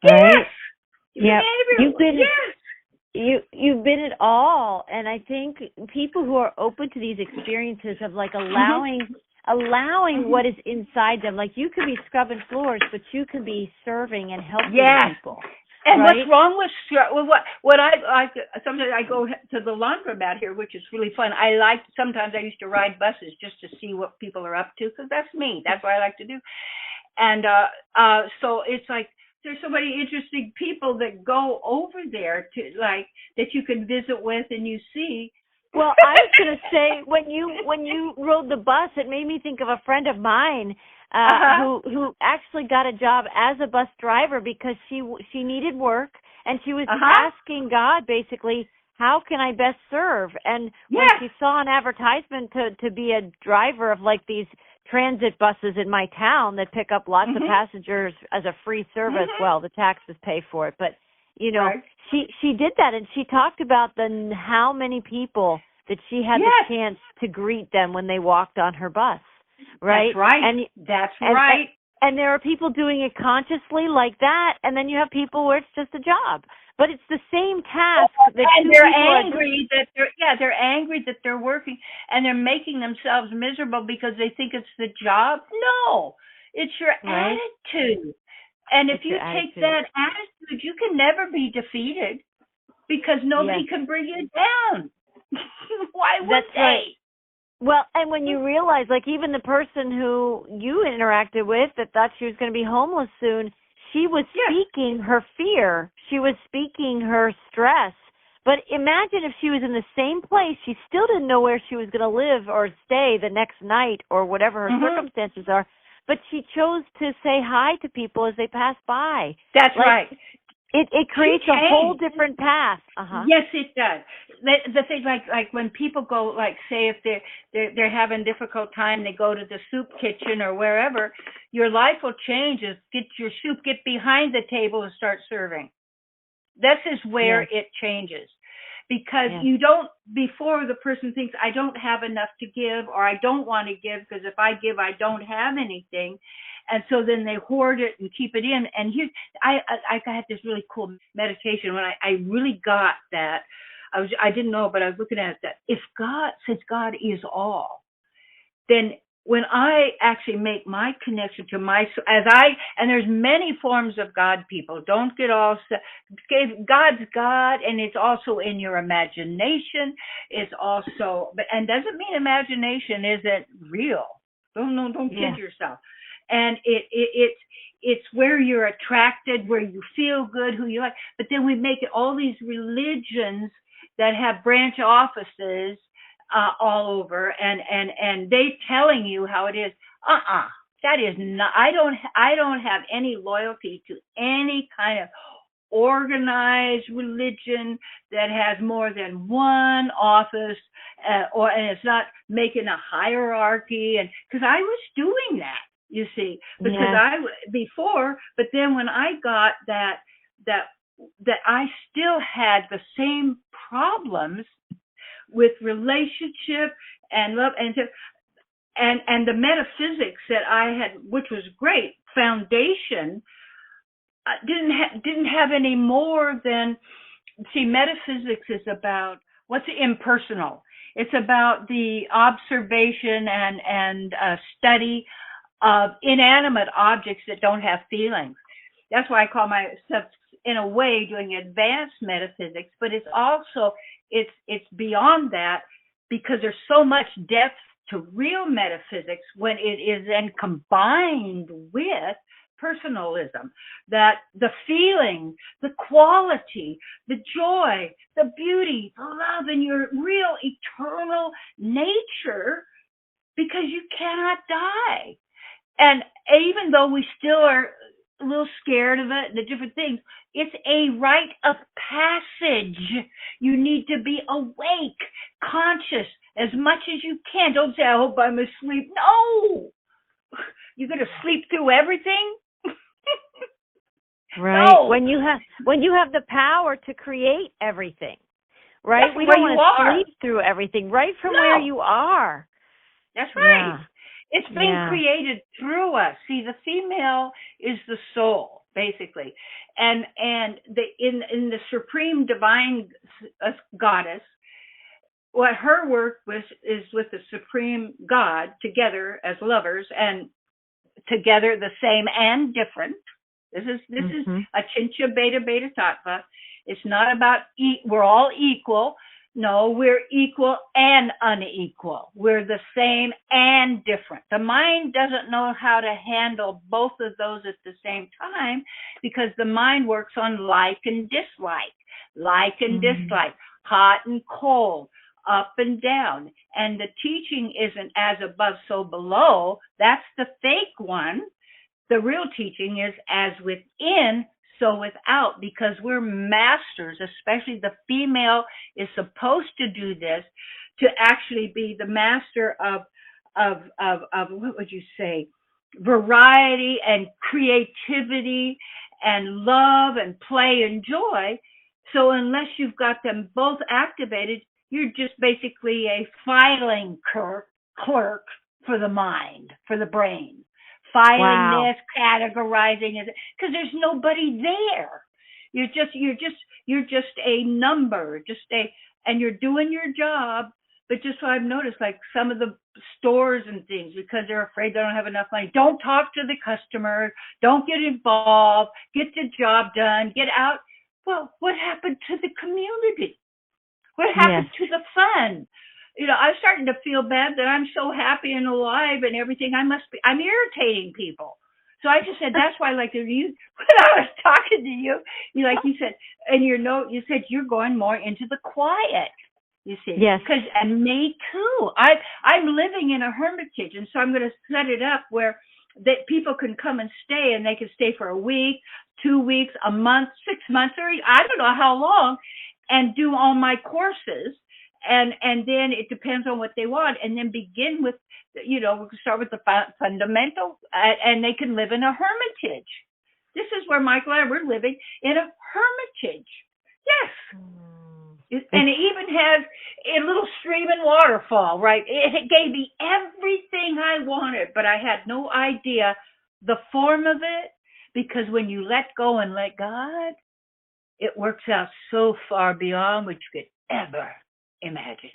Yes. Yeah. You've been it all. And I think people who are open to these experiences of like allowing what is inside them, like you could be scrubbing floors, but you could be serving and helping people. And what's wrong with what I sometimes I go to the laundromat here, which is really fun. Sometimes I used to ride buses just to see what people are up to, because that's me. That's what I like to do. And so it's like there's so many interesting people that go over there to that you can visit with, and you see. Well, I was going to say, when you rode the bus, it made me think of a friend of mine who actually got a job as a bus driver because she needed work, and she was asking God basically, how can I best serve? And when she saw an advertisement to be a driver of like these transit buses in my town that pick up lots of passengers as a free service, well, the taxes pay for it, but she did that, and she talked about how many people that she had the chance to greet them when they walked on her bus. Right? That's right. That's right. And there are people doing it consciously like that, and then you have people where it's just a job. But it's the same task. And they're angry they're angry that they're working, and they're making themselves miserable because they think it's the job. No, it's your attitude. And if you take that attitude, you can never be defeated, because nobody can bring you down. Why would they? Well, and when you realize, like, even the person who you interacted with that thought she was going to be homeless soon, she was speaking her fear. She was speaking her stress. But imagine if she was in the same place, she still didn't know where she was going to live or stay the next night or whatever her circumstances are. But she chose to say hi to people as they pass by. That's right. It creates a whole different path. Yes, it does. The thing, like when people go, like, say if they're having a difficult time, they go to the soup kitchen or wherever, your life will change. Get your soup, get behind the table and start serving. This is where it changes. Because you don't, before the person thinks, I don't have enough to give, or I don't want to give because if I give, I don't have anything. And so then they hoard it and keep it in. And here, I had this really cool meditation when I really got that. I didn't know, but I was looking at it, that if God, since God is all, then when I actually make my connection to and there's many forms of God, people, don't get all, God's God, and it's also in your imagination. It's also, and doesn't mean imagination isn't real. Don't kid yourself. And it's where you're attracted, where you feel good, who you like. But then we make it all these religions that have branch offices all over, and they telling you how it is. That is not. I don't have any loyalty to any kind of organized religion that has more than one office, and it's not making a hierarchy. And because I was doing that, you see, because but then when I got that I still had the same problems with relationship and love and the metaphysics that I had, which was great foundation, didn't have any more than, see, metaphysics is about what's impersonal. It's about the observation and study of inanimate objects that don't have feelings. That's why I call myself, in a way, doing advanced metaphysics, but it's also, it's beyond that, because there's so much depth to real metaphysics when it is then combined with personalism, that the feeling, the quality, the joy, the beauty, the love in your real eternal nature, because you cannot die. And even though we still are a little scared of it and the different things, it's a rite of passage. You need to be awake, conscious as much as you can. Don't say, I hope I'm asleep. No! You're going to sleep through everything? Right. No. When you have the power to create everything, right? That's we don't want to are. sleep through everything, right from where you are. That's right. Yeah. It's being created through us. See, the female is the soul, basically, and in the supreme divine goddess, what her work is with the supreme God together as lovers, and together the same and different. This is a Chincha Beta Beta Tattva. It's not about we're all equal. No, we're equal and unequal. We're the same and different. The mind doesn't know how to handle both of those at the same time, because the mind works on like and dislike, hot and cold, up and down. And the teaching isn't as above, so below. That's the fake one. The real teaching is as within, so without, because we're masters, especially the female is supposed to do this, to actually be the master of what would you say, variety and creativity and love and play and joy. So unless you've got them both activated, you're just basically a filing clerk for the mind, for the brain. Filing this, categorizing it, because there's nobody there. You're just a number, and you're doing your job. But just what I've noticed, like some of the stores and things, because they're afraid they don't have enough money, don't talk to the customer, don't get involved, get the job done, get out. Well, what happened to the community? What happened to the fun? I'm starting to feel bad that I'm so happy and alive and everything. I'm irritating people. So I just said, that's why, like, when I was talking to you, you said, in your note, you said you're going more into the quiet, you see. Yes. And me too. I'm living in a hermitage, and so I'm going to set it up where that people can come and stay, and they can stay for a week, 2 weeks, a month, 6 months, or I don't know how long, and do all my courses. And then it depends on what they want, and then begin with, we can start with the fundamentals, and they can live in a hermitage. This is where Michael and I, we're living in a hermitage. Yes. And it even has a little stream and waterfall, right? It gave me everything I wanted, but I had no idea the form of it, because when you let go and let God, it works out so far beyond what you could ever imagine.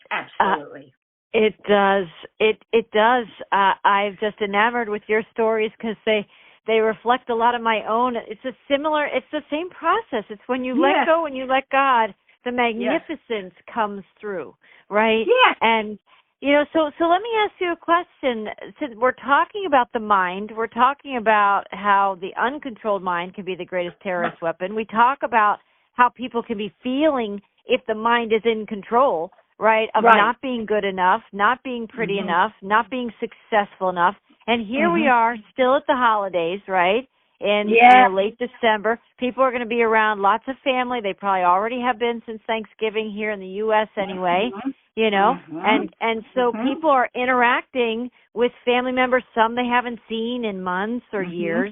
Absolutely. It does. It does. I've just enamored with your stories because they reflect a lot of my own. It's the same process. It's when you let go and you let God, the magnificence comes through, right? Yes. And so let me ask you a question. Since we're talking about the mind, we're talking about how the uncontrolled mind can be the greatest terrorist weapon. We talk about how people can be feeling if the mind is in control, right, of not being good enough, not being pretty enough, not being successful enough. And here we are, still at the holidays, right, in late December. People are going to be around, lots of family. They probably already have been since Thanksgiving here in the U.S. anyway, And so people are interacting with family members, some they haven't seen in months or years.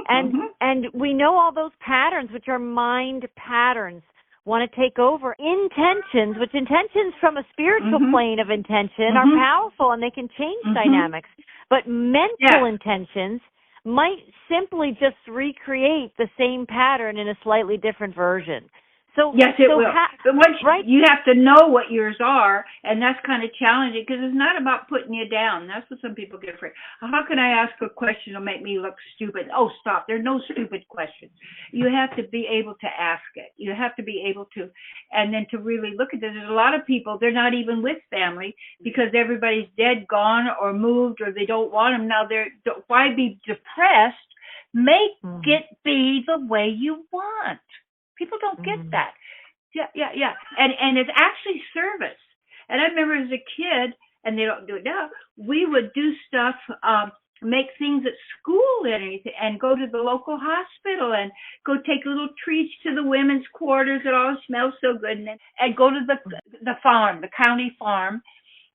And we know all those patterns, which are mind patterns, want to take over. Intentions, which intentions from a spiritual plane of intention are powerful and they can change dynamics. But mental intentions might simply just recreate the same pattern in a slightly different version. So yes, it will. But once you have to know what yours are, and that's kind of challenging because it's not about putting you down. That's what some people get afraid. How can I ask a question that'll make me look stupid? Oh, stop. There are no stupid questions. You have to be able to ask it. You have to be able to, and then to really look at this. There's a lot of people, they're not even with family because everybody's dead, gone, or moved, or they don't want them. Now, why be depressed? Make it be the way you want. People don't get that. Yeah. And it's actually service. And I remember as a kid, and they don't do it now, we would do stuff, make things at school and go to the local hospital and go take little treats to the women's quarters. It all smells so good. And go to the farm, the county farm,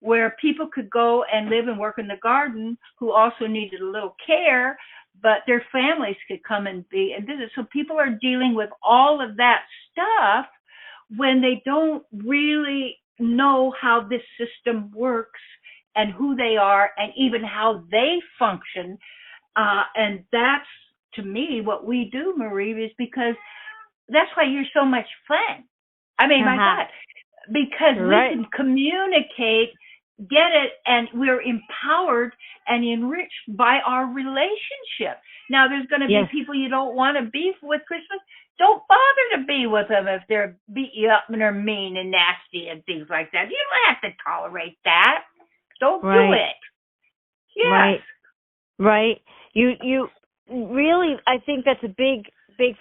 where people could go and live and work in the garden who also needed a little care, but their families could come and visit. So people are dealing with all of that stuff when they don't really know how this system works and who they are and even how they function. And that's, to me, what we do, Marie, is because that's why you're so much fun. I mean, my God, because we can communicate, get it, and we're empowered and enriched by our relationship. Now, there's going to be people you don't want to be with Christmas. Don't bother to be with them if they're beat you up and they're mean and nasty and things like that. You don't have to tolerate that. Don't do it. Yes. Right. You really, I think that's a big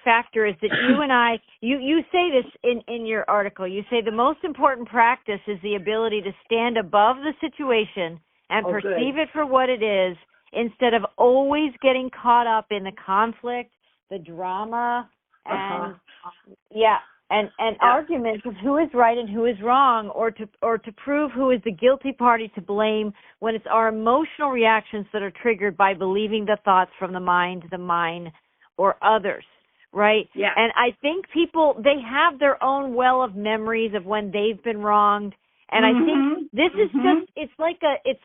factor is that you and I, you say this in your article, you say the most important practice is the ability to stand above the situation and perceive it for what it is instead of always getting caught up in the conflict, the drama, and arguments of who is right and who is wrong, or to prove who is the guilty party to blame when it's our emotional reactions that are triggered by believing the thoughts from the mind, the mine, or others. Right? Yeah. And I think people, they have their own well of memories of when they've been wronged. And I think this is just, it's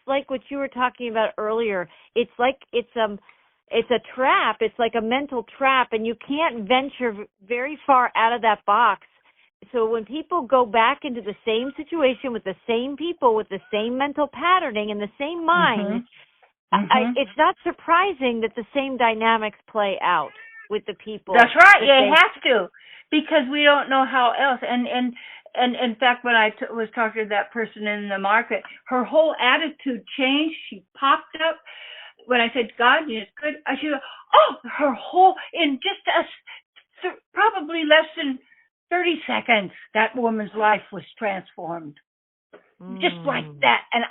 like what you were talking about earlier. It's like, it's a trap. It's like a mental trap, and you can't venture very far out of that box. So when people go back into the same situation with the same people, with the same mental patterning and the same mind, it's not surprising that the same dynamics play out with the people. That's right. You have to, because we don't know how else. And and in fact, when I was talking to that person in the market, her whole attitude changed. She popped up when I said, God is good. She goes, oh, her whole, in just probably less than 30 seconds, that woman's life was transformed. Just like that. And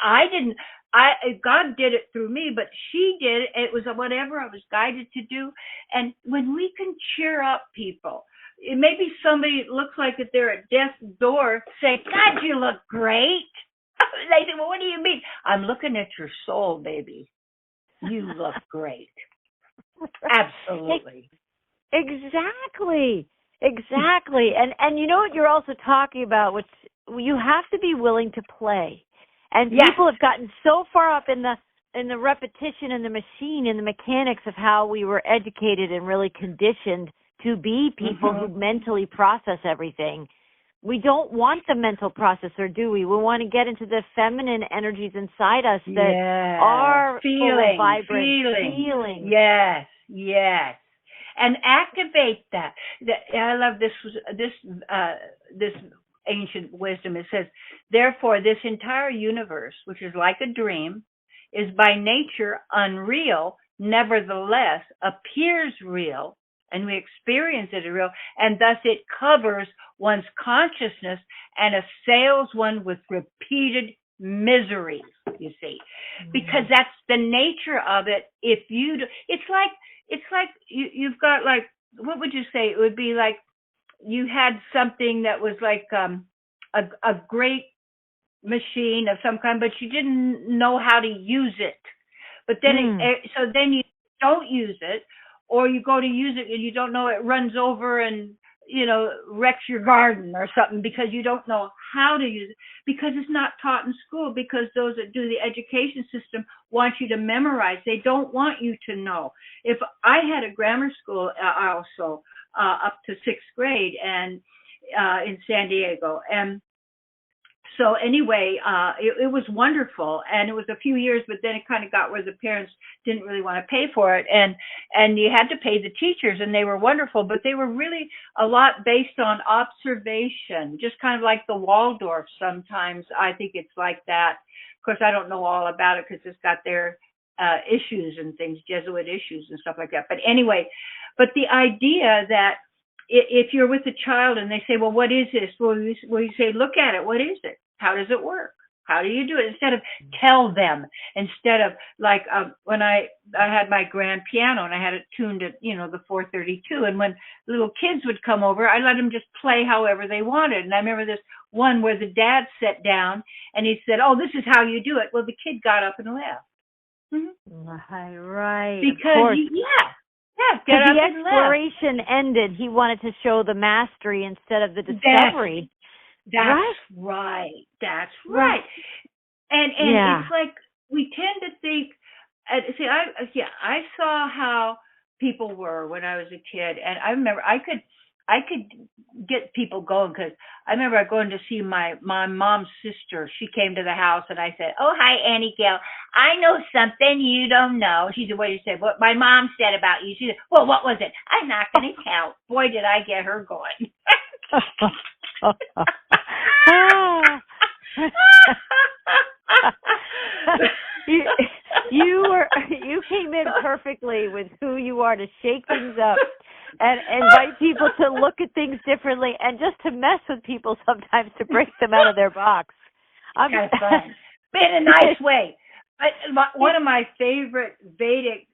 God did it through me, but she did it. It was whatever I was guided to do. And when we can cheer up people, it may be somebody that looks like that they're at death's door, say, God, you look great. They say, well, what do you mean? I'm looking at your soul, baby. You look great. Absolutely. Exactly. And you know what you're also talking about, which you have to be willing to play. And people have gotten so far up in the repetition and the machine and the mechanics of how we were educated and really conditioned to be people who mentally process everything. We don't want the mental processor, do we? We want to get into the feminine energies inside us that are full, vibrant, feeling. Yes. And activate that. I love this ancient wisdom. It says, therefore, this entire universe, which is like a dream, is by nature unreal, nevertheless appears real, and we experience it as real, and thus it covers one's consciousness and assails one with repeated miseries, you see, because that's the nature of it. If you do, it's like you've got, like, what would you say? It would be like you had something that was like a great machine of some kind, but you didn't know how to use it. But then then you don't use it, or you go to use it and you don't know, it runs over and wrecks your garden or something because you don't know how to use it, because it's not taught in school, because those that do the education system want you to memorize. They don't want you to know. If I had a grammar school also up to 6th grade and in San Diego, and so anyway, it was wonderful, and it was a few years, but then it kind of got where the parents didn't really want to pay for it, and you had to pay the teachers, and they were wonderful, but they were really a lot based on observation, just kind of like the Waldorf sometimes. I think it's like that. Of course, I don't know all about it because it's got their issues and things, Jesuit issues and stuff like that. But anyway, but the idea that if you're with a child and they say, well, what is this? Well, you say, look at it. What is it? How does it work? How do you do it? Instead of tell them, instead of like when I had my grand piano and I had it tuned at, the 432. And when little kids would come over, I let them just play however they wanted. And I remember this one where the dad sat down and he said, oh, this is how you do it. Well, the kid got up and left. Right. Because, get up the and exploration ended. He wanted to show the mastery instead of the discovery. That's right. That's right. And it's like we tend to think. See, I saw how people were when I was a kid, and I remember I could get people going, because I remember going to see my mom's sister. She came to the house, and I said, "Oh, hi, Annie Gail. I know something you don't know." She said, "What did you say?" "What my mom said about you." She said, "Well, what was it?" "I'm not going to tell." Boy, did I get her going. You came in perfectly with who you are to shake things up and invite people to look at things differently and just to mess with people sometimes, to break them out of their box. Kind of fun, but in a nice way. One of my favorite Vedic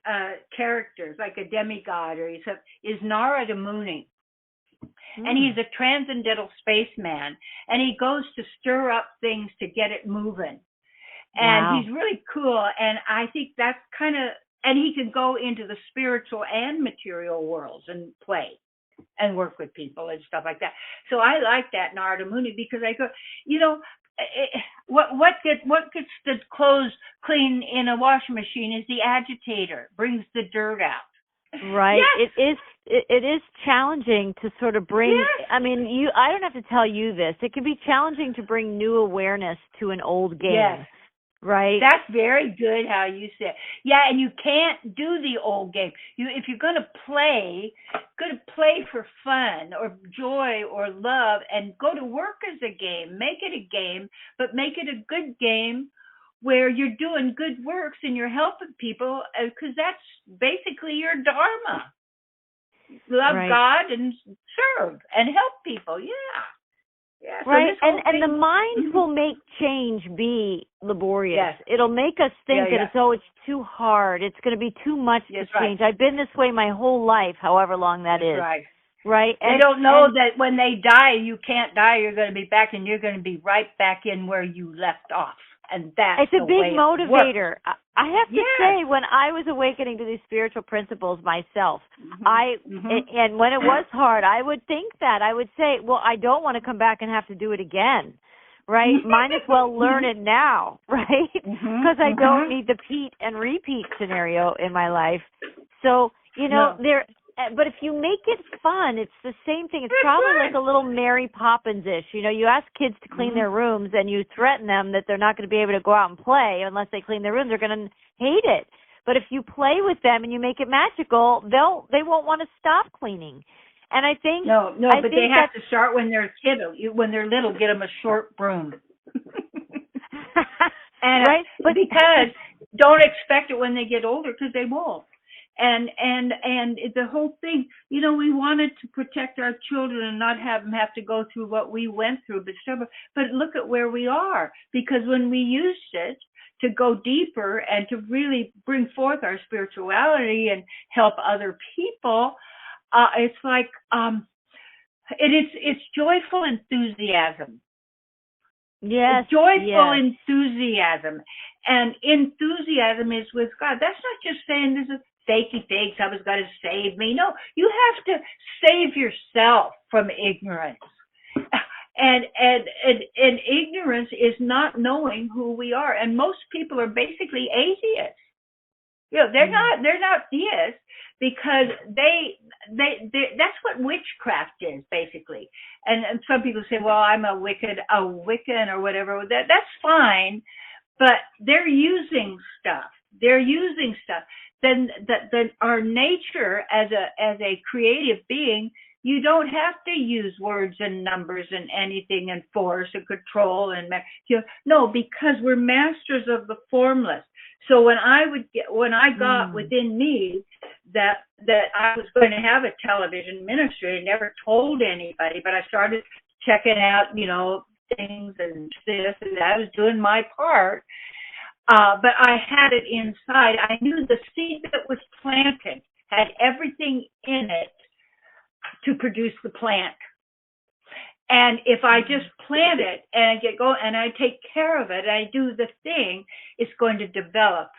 characters, like a demigod, is Narada Muni. And he's a transcendental spaceman, and he goes to stir up things to get it moving. And he's really cool, and I think that's kind of, and he can go into the spiritual and material worlds and play and work with people and stuff like that. So I like that Narada Muni, because I go, what gets the clothes clean in a washing machine is the agitator, brings the dirt out. Right. Yes. It is challenging to sort of bring, I mean, I don't have to tell you this. It can be challenging to bring new awareness to an old game. Yes. Right. That's very good how you said. Yeah, and you can't do the old game. If you're going to play for fun or joy or love and go to work as a game, make it a game, but make it a good game where you're doing good works and you're helping people, because that's basically your dharma. Love Right. God and serve and help people. Yeah. Yeah, so right. and the mind will make change be laborious. Yes. It'll make us think that it's too hard. It's going to be too much to change. I've been this way my whole life, however long that is. Right. Right. They don't know that when they die, you can't die. You're going to be back, and you're going to be right back in where you left off. And that's it's a big motivator. I have to say, when I was awakening to these spiritual principles myself, and when it was hard, I would think that. I would say, well, I don't want to come back and have to do it again, right? Might as well learn it now, right? Because I don't need the repeat and repeat scenario in my life. So, but if you make it fun, it's the same thing. It's probably like a little Mary Poppins-ish. You ask kids to clean their rooms and you threaten them that they're not going to be able to go out and play unless they clean their rooms. They're going to hate it. But if you play with them and you make it magical, they won't want to stop cleaning. And I think but they have to start when they're little. Get them a short broom. And right, but because don't expect it when they get older, because they won't. And the whole thing, we wanted to protect our children and not have them have to go through what we went through. But look at where we are, because when we used it to go deeper and to really bring forth our spirituality and help other people, it's like it's joyful enthusiasm. Yes, joyful enthusiasm, and enthusiasm is with God. That's not just saying this is fakey fake, someone's got to save me. No, you have to save yourself from ignorance. And ignorance is not knowing who we are. And most people are basically atheists. They're not theists, because they that's what witchcraft is basically. And some people say, well, I'm a Wiccan or whatever. That's fine, but they're using stuff. Then our nature as a creative being, you don't have to use words and numbers and anything and force and control and because we're masters of the formless. So when I got within me that I was going to have a television ministry, I never told anybody, but I started checking out things and this and that. I was doing my part. But I had it inside. I knew the seed that was planted had everything in it to produce the plant. And if I just plant it and I get going and I take care of it, and I do the thing, it's going to develop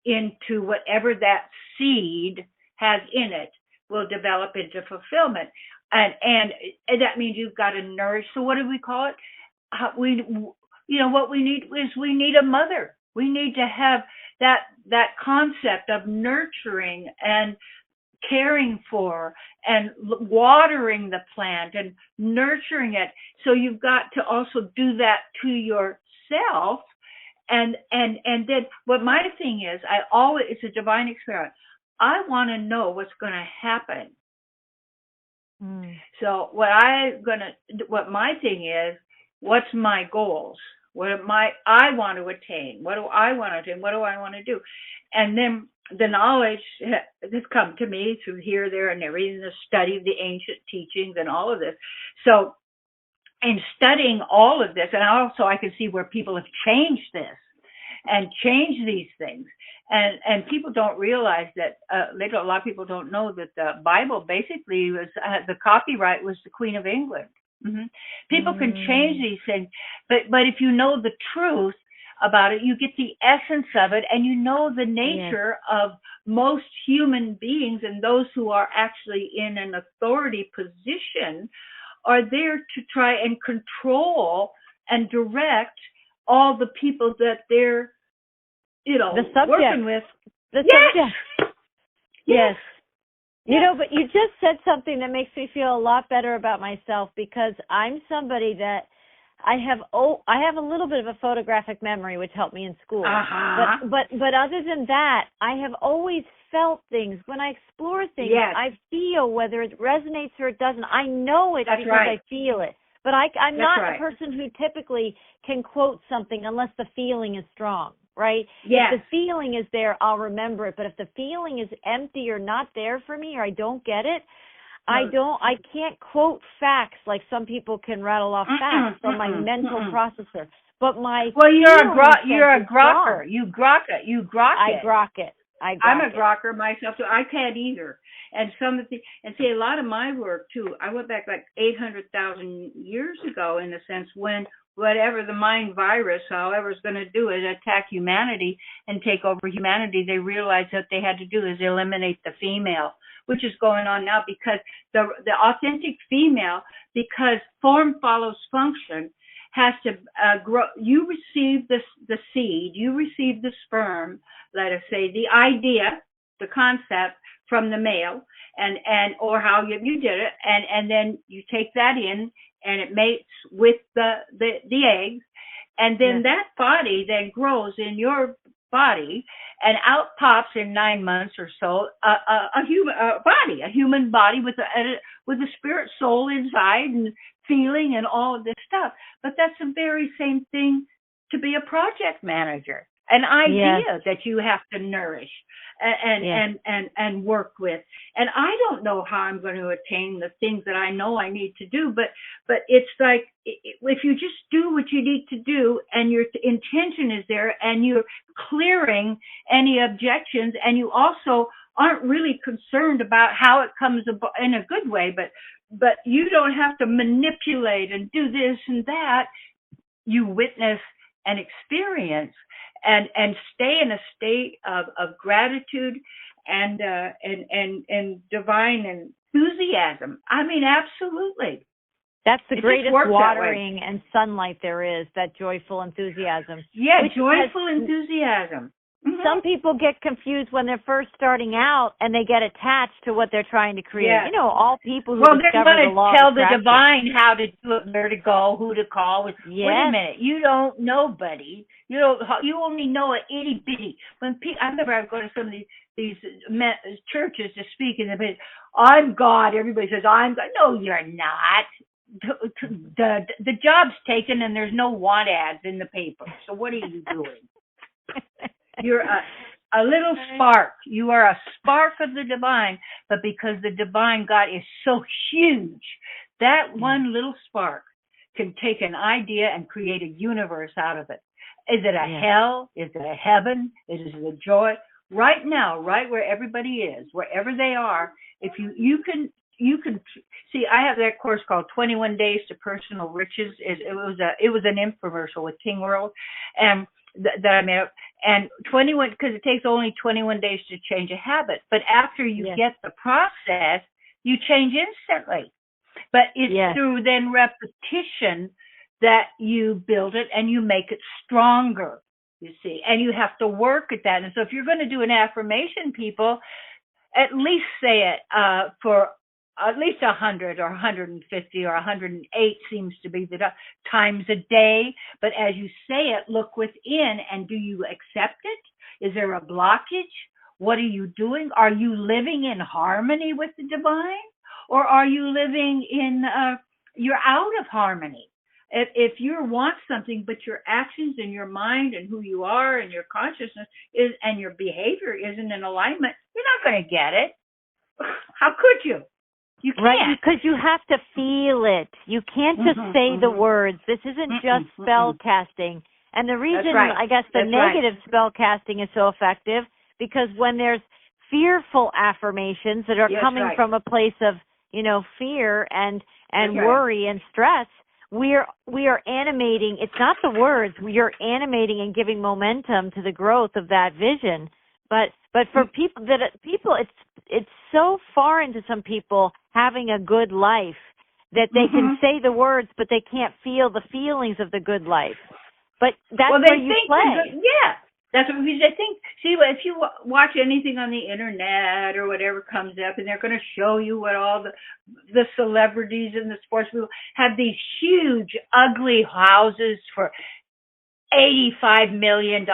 into whatever that seed has in it will develop into fulfillment. And that means you've got to nourish. So what do we call it? What we need a mother. We need to have that concept of nurturing and caring for and watering the plant and nurturing it. So you've got to also do that to yourself. And then what my thing is, it's a divine experiment. I want to know what's going to happen. So what my thing is, what's my goals? What I want to attain? What do I want to attain? What do I want to do? And then the knowledge has come to me through here, there, and everything, the study of the ancient teachings and all of this. So in studying all of this, and also I can see where people have changed this and changed these things. And people don't realize that, a lot of people don't know that the Bible basically was, the copyright was the Queen of England. People can change these things, but if you know the truth about it, you get the essence of it, and you know the nature of most human beings, and those who are actually in an authority position are there to try and control and direct all the people that they're, working with. The subject. Yes. But you just said something that makes me feel a lot better about myself, because I'm somebody that I have a little bit of a photographic memory, which helped me in school. But other than that, I have always felt things. When I explore things, I feel whether it resonates or it doesn't. I know it because I feel it. But I'm not a person who typically can quote something unless the feeling is strong, right? Yes. If the feeling is there, I'll remember it. But if the feeling is empty or not there for me or I don't get it, I can't quote facts like some people can rattle off facts from my mental processor. But you're a grokker. You grok it. I grok it. I'm a grokker myself too. I can't either. And a lot of my work too. I went back like 800,000 years ago, in a sense, when whatever the mind virus, however, is going to do is attack humanity and take over humanity. They realized that they had to do is eliminate the female, which is going on now because the authentic female, because form follows function, has to grow. You receive the seed, you receive the sperm, let us say, the idea, the concept from the male, and or how you did it, and then you take that in, and it mates with the eggs, and then that body then grows in your body, and out pops in 9 months or so a human body with a spirit, soul inside, and feeling and all of this stuff. But that's the very same thing to be a project manager, an idea that you have to nourish and work with. And I don't know how I'm going to attain the things that I know I need to do, but it's like if you just do what you need to do and your intention is there and you're clearing any objections, and you also aren't really concerned about how it comes in a good way, but you don't have to manipulate and do this and that. You witness and experience and stay in a state of gratitude and divine enthusiasm. I mean, absolutely. That's the greatest watering and sunlight there is, that joyful enthusiasm. Yeah, joyful enthusiasm. Mm-hmm. Some people get confused when they're first starting out and they get attached to what they're trying to create. Yeah. You know, all people who discover the law tell of the attraction. divine how to do it, where to go, who to call. Wait a minute, you don't know, buddy. You only know a itty bitty. I remember I would go to some of these churches to speak, and they say, "I'm God." Everybody says, "I'm God." No, you're not. The job's taken, and there's no want ads in the paper. So what are you doing? You're a little spark. You are a spark of the divine, but because the divine God is so huge, that one little spark can take an idea and create a universe out of it. Is it a hell? Is it a heaven? Is it a joy? Right now, right where everybody is, wherever they are, if you can see. I have that course called 21 Days to Personal Riches. It was an infomercial with King World, and that I made up. And 21, because it takes only 21 days to change a habit. But after you get the process, you change instantly. But it's through then repetition that you build it and you make it stronger, you see. And you have to work at that. And so if you're going to do an affirmation, people, at least say it for at least 100 or 150 or 108 seems to be the times a day. But as you say it, look within, and do you accept it? Is there a blockage? What are you doing? Are you living in harmony with the divine? Or are you living in, you're out of harmony? If you want something, but your actions and your mind and who you are and your consciousness is, and your behavior isn't in alignment, you're not going to get it. How could you? You can't. Right, because you have to feel it. You can't just say the words. This isn't just spell casting. And the reason, I guess, the negative spell casting is so effective, because when there's fearful affirmations that are coming from a place of, fear and worry and stress, we are animating. It's not the words. We are animating and giving momentum to the growth of that vision. But for people it's so far into some people having a good life that they can say the words, but they can't feel the feelings of the good life. But that's where you play. That's what they think. See, if you watch anything on the internet or whatever comes up, and they're going to show you what all the celebrities and the sports people have these huge, ugly houses for $85 million.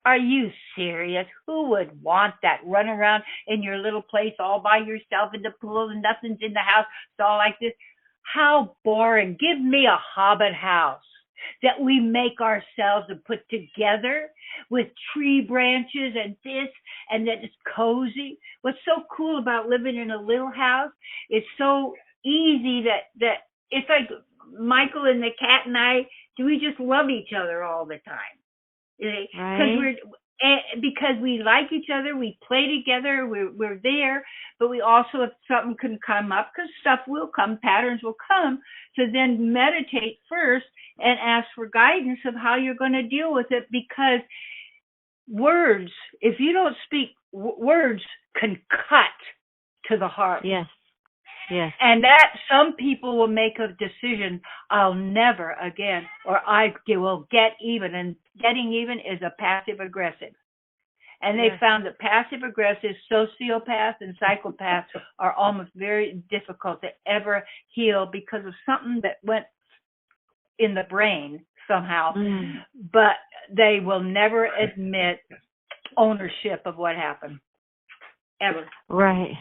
Are you serious? Who would want that? Run around in your little place all by yourself in the pool and nothing's in the house. It's all like this. How boring. Give me a hobbit house that we make ourselves and put together with tree branches and this, and that it's cozy. What's so cool about living in a little house, it's so easy that it's like Michael and the cat and I, we just love each other all the time. Right. Because we like each other, we play together, we're there, but we also, if something can come up, because stuff will come, patterns will come, to then meditate first and ask for guidance of how you're going to deal with it, because words, if you don't speak, words can cut to the heart. Yes. Yes. And that some people will make a decision, I'll never again, or I will get even. And getting even is a passive aggressive. And they found that passive aggressive, sociopaths, and psychopaths are almost very difficult to ever heal because of something that went in the brain somehow. But they will never admit ownership of what happened. Ever. Right.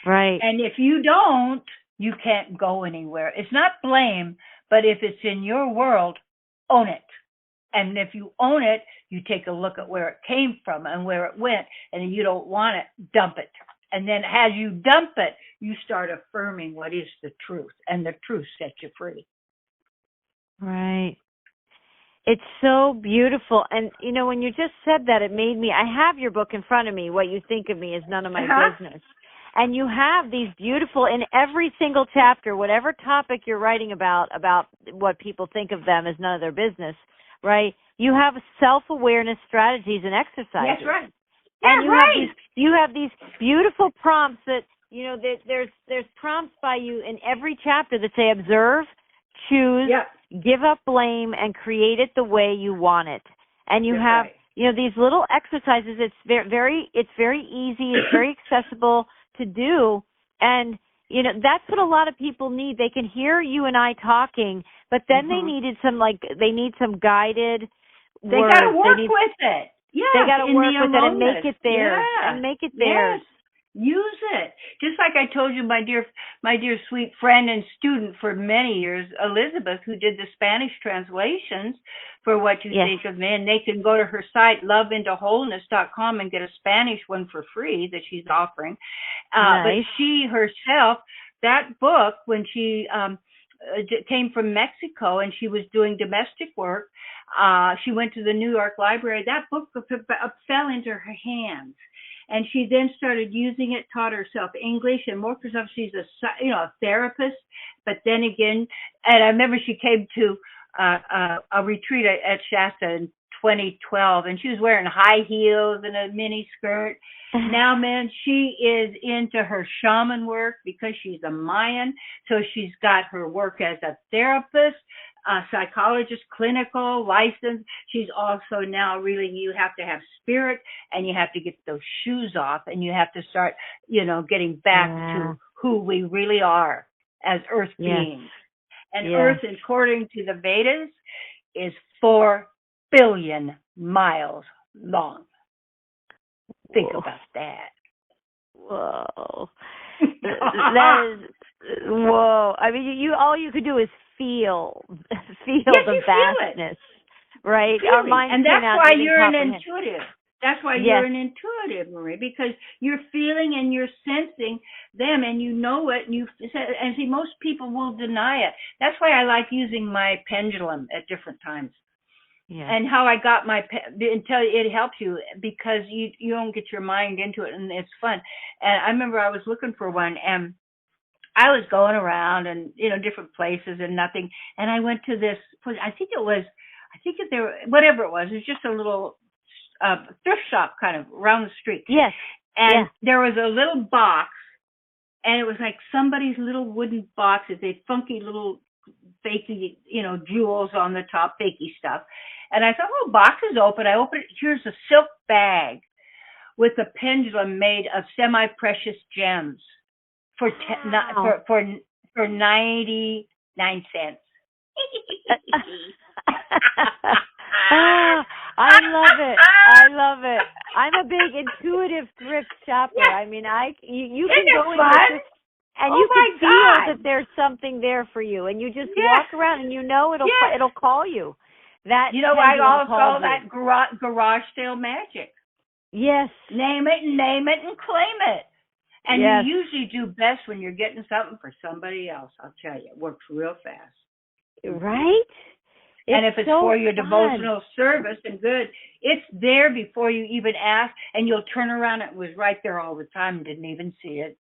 And if you don't, you can't go anywhere. It's not blame, but if it's in your world, own it. And if you own it, you take a look at where it came from and where it went, and you don't want it, dump it. And then as you dump it, you start affirming what is the truth, and the truth sets you free. Right. It's so beautiful. And, you know, when you just said that, it made me, I have your book in front of me, What You Think of Me Is None of My Business. And you have these beautiful, in every single chapter, whatever topic you're writing about what people think of them is none of their business, right? You have self-awareness strategies and exercises. That's right. And you have these beautiful prompts that, you know, there's prompts by you in every chapter that say observe, choose, give up blame, and create it the way you want it. And you have, you know, these little exercises. It's very easy. It's very accessible to do. And, you know, that's what a lot of people need. They can hear you and I talking, but then they need some guided words. They got to work with it. Yeah, they got to work with it and make it theirs. Yeah. And make it theirs. Yes. Use it. Just like I told you, my dear sweet friend and student for many years, Elizabeth, who did the Spanish translations for What You Think of Me, and they can go to her site, lovintowholeness.com, and get a Spanish one for free that she's offering. But she herself, that book, when she came from Mexico and she was doing domestic work, she went to the New York Library. That book fell into her hands. And she then started using it, taught herself English, and more for herself. She's a therapist. But then again, and I remember she came to a retreat at Shasta in 2012, and she was wearing high heels and a mini skirt. Now, man, she is into her shaman work because she's a Mayan. So she's got her work as a therapist, a psychologist, clinical, licensed. She's also now really, you have to have spirit, and you have to get those shoes off, and you have to start, you know, getting back to who we really are as earth beings. And earth, according to the Vedas, is 4 billion miles long. Think about that. Whoa. That is, whoa. I mean, all you could do is feel the vastness, right? Our mind, and that's why you're an intuitive. That's why you're an intuitive, Marie, because you're feeling and you're sensing them, and you know it. And see, most people will deny it. That's why I like using my pendulum at different times. Yeah. And how I got until it helps you, because you don't get your mind into it, and it's fun. And I remember I was looking for one, and I was going around and, you know, different places and nothing. And I went to this, whatever it was just a little thrift shop kind of around the street. Yes. And there was a little box, and it was like somebody's little wooden boxes, they funky little fakey, jewels on the top, fakey stuff. And I thought, oh, box is open. I open it. Here's a silk bag with a pendulum made of semi-precious gems for 99 cents. I love it. I'm a big intuitive thrift shopper. Yeah. I mean, you can go into this and oh you can feel God. that there's something there for you, and you just Yes. walk around and it'll call you. That I also call that garage sale magic. Yes. Name it and claim it. And yes. you usually do best when you're getting something for somebody else. I'll tell you, it works real fast. Right? And if it's so for your fun. devotional service and good, it's there before you even ask, and you'll turn around. It was right there all the time and didn't even see it.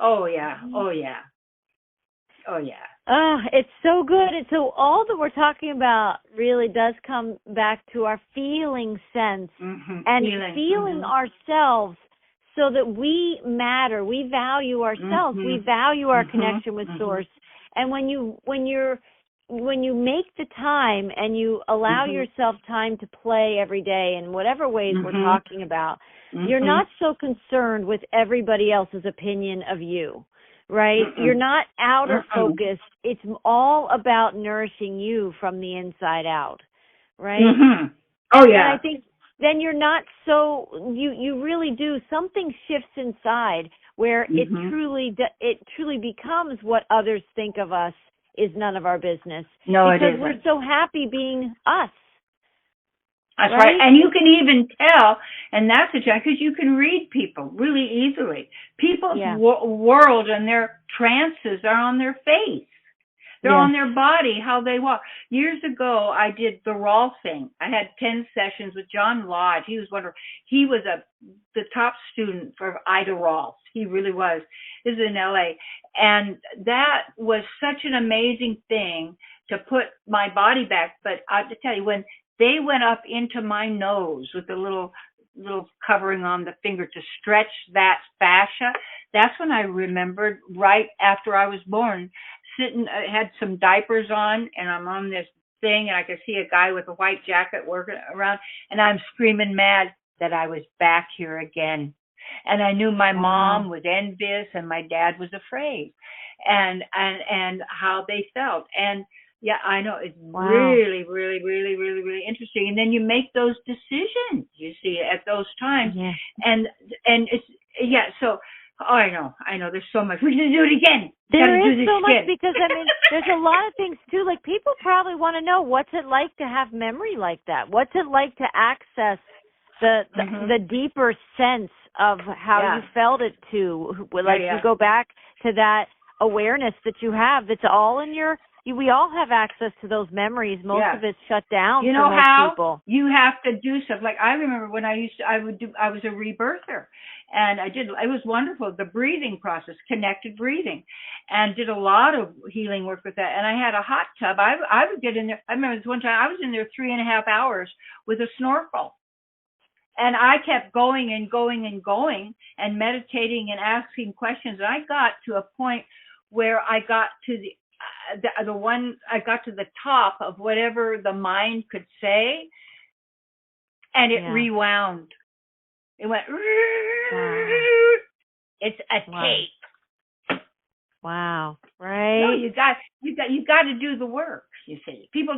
Oh, yeah. Oh, yeah. Oh, yeah. It's so good. And so all that we're talking about really does come back to our feeling sense and feeling ourselves so that we matter. We value ourselves. We value our connection with Source. And when you make the time and you allow yourself time to play every day in whatever ways we're talking about, you're not so concerned with everybody else's opinion of you. Right? You're not outer focused. It's all about nourishing you from the inside out. Right? Oh, yeah. And I think then you're not so, you really do, something shifts inside where it truly becomes what others think of us is none of our business. No, it isn't. Because we're so happy being us. That's right. And you can even tell, and that's a job, because you can read people really easily. People's world and their trances are on their face. They're on their body, how they walk. Years ago, I did the Rolf thing. I had 10 sessions with John Lodge. He was wonderful. He was the top student for Ida Rolf. He really was. This is in L.A. And that was such an amazing thing to put my body back. But I have to tell you, when they went up into my nose with the little covering on the finger to stretch that fascia, that's when I remembered right after I was born, sitting, I had some diapers on, and I'm on this thing, and I could see a guy with a white jacket working around, and I'm screaming mad that I was back here again. And I knew my mom was envious and my dad was afraid, and how they felt. And yeah, I know, it's really, really, really, really, really interesting. And then you make those decisions, you see, at those times. Yeah. And it's, so, I know, there's so much. We need to do it again. There is so much because, I mean, there's a lot of things, too. Like, people probably want to know, what's it like to have memory like that? What's it like to access the deeper sense of how you felt it, too? Like, you go back to that awareness that you have that's all in your... We all have access to those memories. Most of it's shut down for most people. You have to do stuff. Like, I remember when I was a rebirther, and it was wonderful, the breathing process, connected breathing, and did a lot of healing work with that. And I had a hot tub. I would get in there. I remember this one time I was in there 3.5 hours with a snorkel. And I kept going and going and going and meditating and asking questions. And I got to a point where I got to I got to the top of whatever the mind could say, and it rewound. It went. It's a tape. Wow! Right? No, you got to do the work. You see, people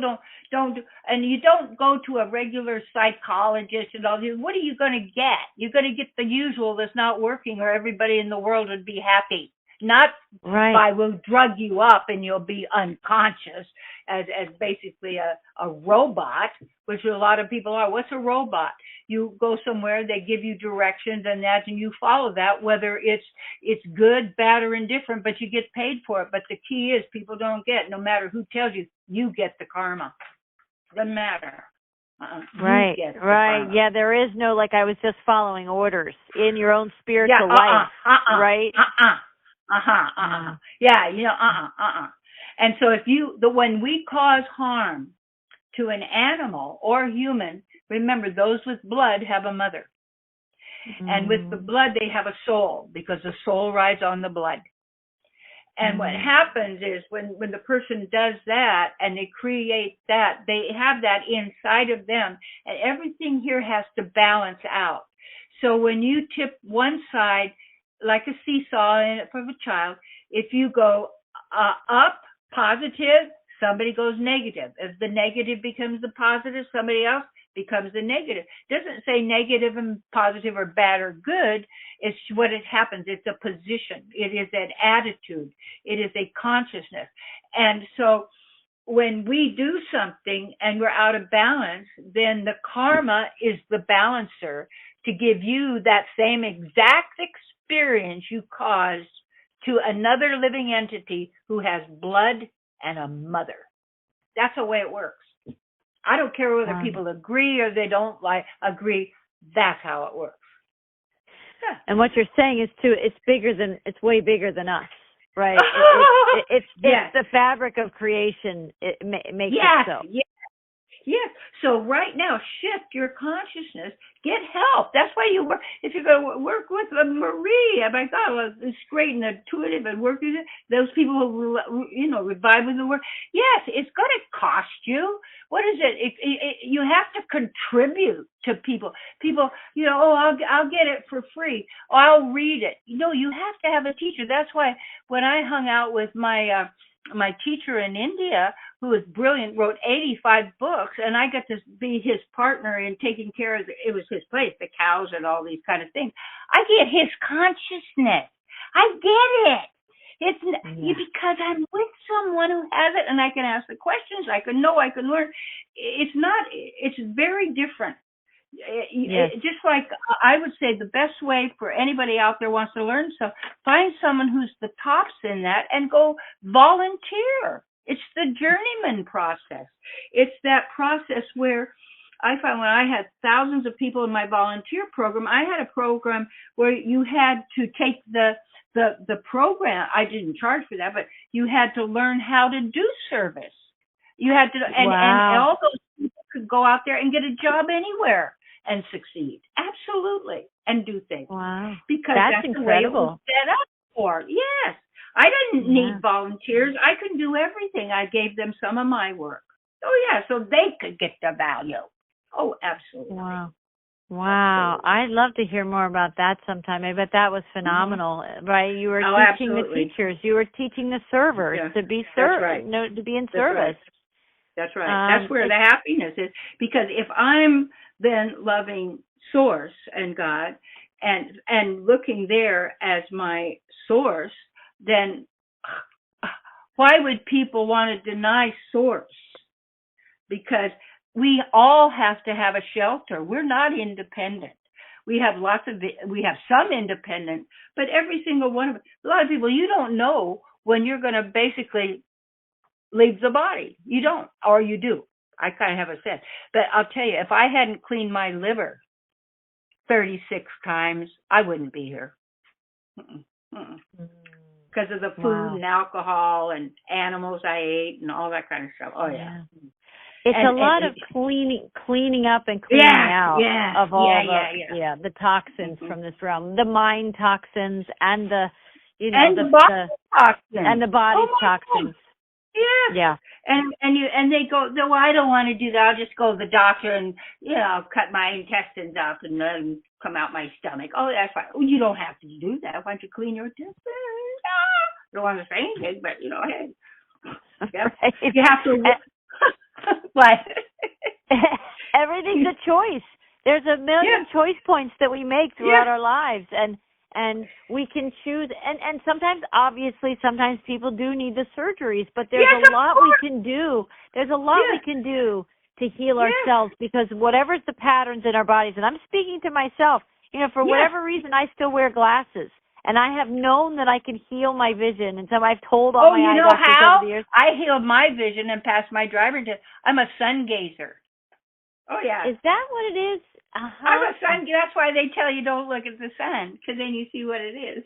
don't do, and you don't go to a regular psychologist and all. What are you going to get? You're going to get the usual that's not working, or everybody in the world would be happy. Not by we'll drug you up and you'll be unconscious as basically a robot, which a lot of people are. What's a robot? You go somewhere, they give you directions and you follow that, whether it's good, bad, or indifferent, but you get paid for it. But the key is people don't get, no matter who tells you, you get the karma. Doesn't matter. Right. Yeah, there is no, like, I was just following orders in your own spiritual life. Right? Yeah, And so when we cause harm to an animal or human, remember, those with blood have a mother. And with the blood, they have a soul, because the soul rides on the blood. And what happens is when the person does that and they create that, they have that inside of them, and everything here has to balance out. So when you tip one side, like a seesaw in it for a child, if you go up, positive, somebody goes negative. If the negative becomes the positive, somebody else becomes the negative. It doesn't say negative and positive are bad or good. It's what it happens. It's a position. It is an attitude. It is a consciousness. And so when we do something and we're out of balance, then the karma is the balancer to give you that same exact experience you caused to another living entity who has blood and a mother. That's the way it works. I don't care whether people agree or they don't agree. That's how it works. Yeah. And what you're saying is too, it's way bigger than us, right? It's the fabric of creation. It makes it so. Yes. So right now, shift your consciousness. Get help. That's why you work. If you're going to work with Marie, oh my God, it's great and intuitive and work with it. Those people who, revive the work. Yes, it's going to cost you. What is it? You have to contribute to people. People, I'll get it for free. Oh, I'll read it. No, you have to have a teacher. That's why when I hung out with my teacher in India, who was brilliant, wrote 85 books, and I got to be his partner in taking care of it was his place, the cows and all these kind of things. I get his consciousness. I get it. It's because I'm with someone who has it, and I can ask the questions. I can learn. It's very different. Just like I would say, the best way for anybody out there wants to learn stuff, find someone who's the tops in that and go volunteer. It's the journeyman process. It's that process where I found when I had thousands of people in my volunteer program, I had a program where you had to take the program. I didn't charge for that, but you had to learn how to do service. You had to, and all those people could go out there and get a job anywhere and succeed. Absolutely. And do things. Wow. Because that's incredible. The way it was set up for. Yes. I didn't need volunteers. I could do everything. I gave them some of my work. Oh, yeah. So they could get the value. Oh, absolutely. Wow. Absolutely. I'd love to hear more about that sometime. I bet that was phenomenal, right? You were teaching the teachers. You were teaching the servers to be to be in service. That's right. That's where the happiness is. Because if I'm then loving Source and God and looking there as my source, then why would people want to deny Source? Because we all have to have a shelter. We're not independent. We have some independent, but every single one of us, a lot of people, you don't know when you're going to basically leave the body. You don't, or you do. I kind of have a sense. But I'll tell you, if I hadn't cleaned my liver 36 times, I wouldn't be here. Because of the food and alcohol and animals I ate and all that kind of stuff. Oh, yeah. It's a lot of cleaning up and cleaning out of all the toxins from this realm, the mind toxins and the the body toxins and the body toxins. Yeah. And they go, no, I don't want to do that. I'll just go to the doctor and cut my intestines up and then come out my stomach. Oh, that's fine. Well, you don't have to do that. Why don't you clean your intestines? I don't want to say anything, but hey. Yep. Right. You have to. What? Everything's a choice. There's a million choice points that we make throughout our lives, and we can choose. And sometimes, obviously, people do need the surgeries, but there's a lot we can do. There's a lot we can do to heal ourselves, because whatever's the patterns in our bodies, and I'm speaking to myself, for whatever reason, I still wear glasses. And I have known that I can heal my vision. And so I've told all my eye doctors over the years. I healed my vision and passed my driver test. I'm a sun gazer. Oh, yeah. Is that what it is? I'm a sun gazer. That's why they tell you don't look at the sun, because then you see what it is.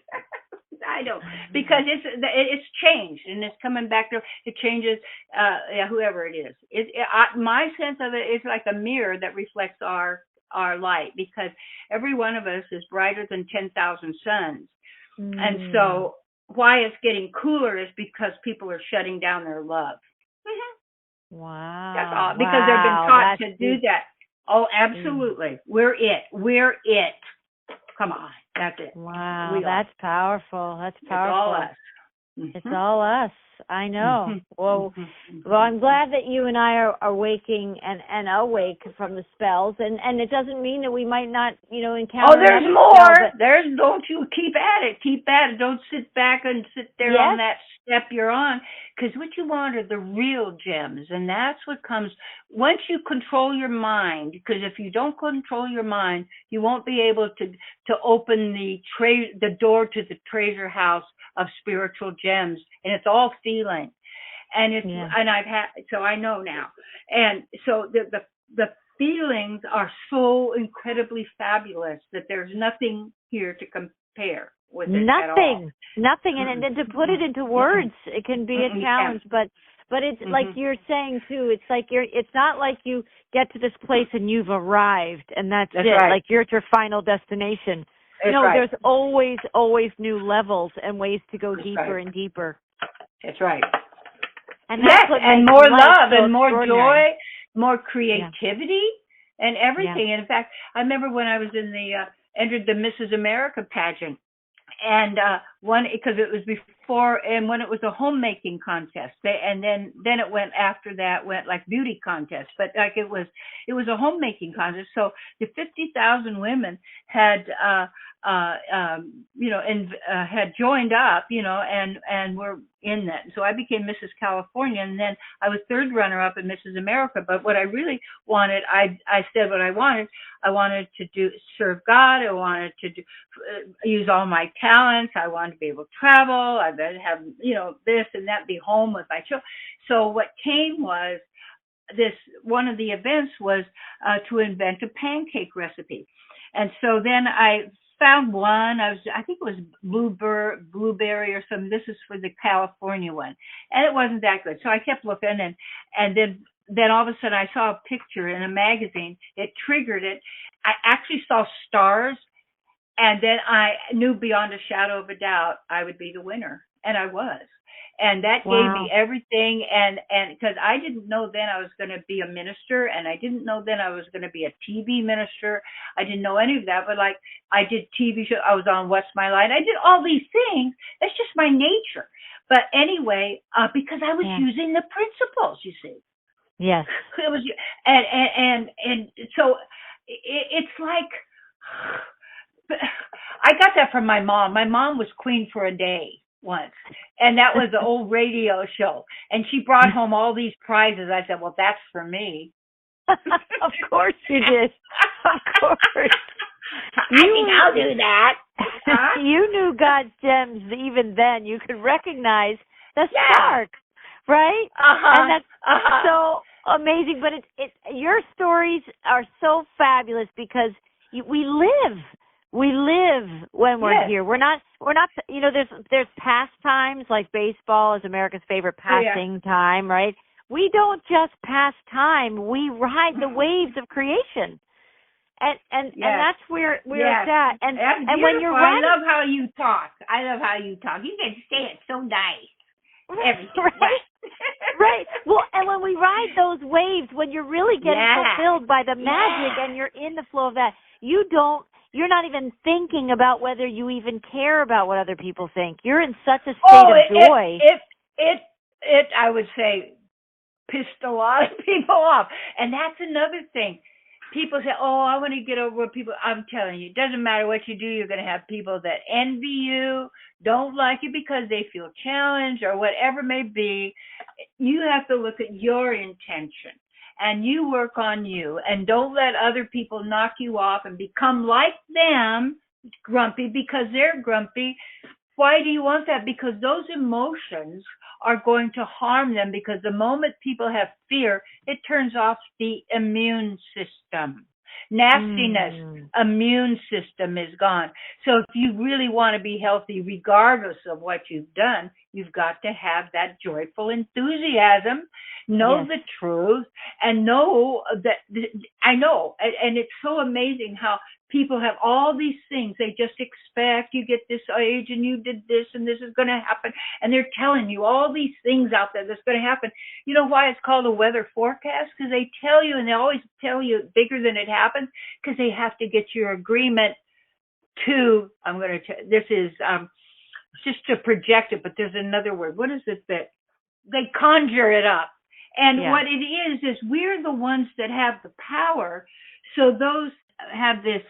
I don't. Because it's changed, and it's coming back to, it changes whoever it is. My sense of it is like a mirror that reflects our light, because every one of us is brighter than 10,000 suns. And so why it's getting cooler is because people are shutting down their love. Wow. That's all. Because they've been taught to do that. Oh, absolutely. We're it. We're it. Come on. That's it. Wow. That's powerful. That's powerful. It's all us. It's all us. I know. Well, I'm glad that you and I are waking and awake from the spells, and it doesn't mean that we might not, encounter. Oh, there's more. Don't you keep at it. Keep at it. Don't sit back and sit there on that step you're on, because what you want are the real gems, and that's what comes once you control your mind. Because if you don't control your mind, you won't be able to open the door to the treasure house of spiritual gems, and it's all feeling, and and I've had, so I know now, and so the feelings are so incredibly fabulous that there's nothing here to compare with it at all. Nothing, and then to put it into words, it can be a challenge, but it's like you're saying too. It's like it's not like you get to this place and you've arrived and that's it. Right. Like you're at your final destination. There's always new levels and ways to go deeper and deeper. That's right. And that's and more love and more joy, more creativity and everything. Yeah. And in fact, I remember when I was entered the Mrs. America pageant, and because it was before, and when it was a homemaking contest, and then it went like beauty contest, but like it was a homemaking contest. So the 50,000 women had had joined up, and were in that. So I became Mrs. California, and then I was third runner-up in Mrs. America. But what I really wanted, I said what I wanted. I wanted to serve God. I wanted to use all my talents. I wanted to be able to travel. I wanted to have, this and that, be home with my children. So what came was one of the events was to invent a pancake recipe. And so then I found one. I think it was blueberry or something. This is for the California one, and it wasn't that good. So I kept looking, and then all of a sudden I saw a picture in a magazine. It triggered it. I actually saw stars, and then I knew beyond a shadow of a doubt I would be the winner, and I was. And that gave me everything, and because I didn't know then I was going to be a minister, and I didn't know then I was going to be a TV minister. I didn't know any of that, but like I did TV shows. I was on What's My Line. I did all these things. That's just my nature. But anyway, because I was using the principles, you see. Yes. It was, and so it's like I got that from my mom. My mom was queen for a day once, and that was the old radio show, and she brought home all these prizes. I said, well, that's for me. Of course you did. Of course. I think I'll do that. Huh? You knew God's gems even then. You could recognize the spark, right? And that's so amazing. But your stories are so fabulous because we live. We live when we're here. We're not, there's pastimes like baseball is America's favorite passing time, right? We don't just pass time. We ride the waves of creation. And that's where it's at. And when you're riding, I love how you talk. You can say it so nice. Everything. Right. Well, and when we ride those waves, when you're really getting fulfilled by the magic and you're in the flow of that, you're not even thinking about whether you even care about what other people think. You're in such a state of joy. It, I would say, pissed a lot of people off. And that's another thing. People say, I want to get over people. I'm telling you, it doesn't matter what you do. You're going to have people that envy you, don't like you because they feel challenged or whatever may be. You have to look at your intention. And you work on you, and don't let other people knock you off and become like them, grumpy because they're grumpy. Why do you want that? Because those emotions are going to harm them, because the moment people have fear, it turns off the immune system. Nastiness, immune system is gone. So if you really want to be healthy, regardless of what you've done, You've got to have that joyful enthusiasm, know Yes. the truth, and know that I know. And it's so amazing how people have all these things. They just expect you get this age and you did this and this is going to happen. And they're telling you all these things out there that's going to happen. You know why it's called a weather forecast? Because they tell you, and they always tell you bigger than it happens, because they have to get your agreement to, this is just to project it, but there's another word. What is it that they conjure it up? And what it is we're the ones that have the power. So those have this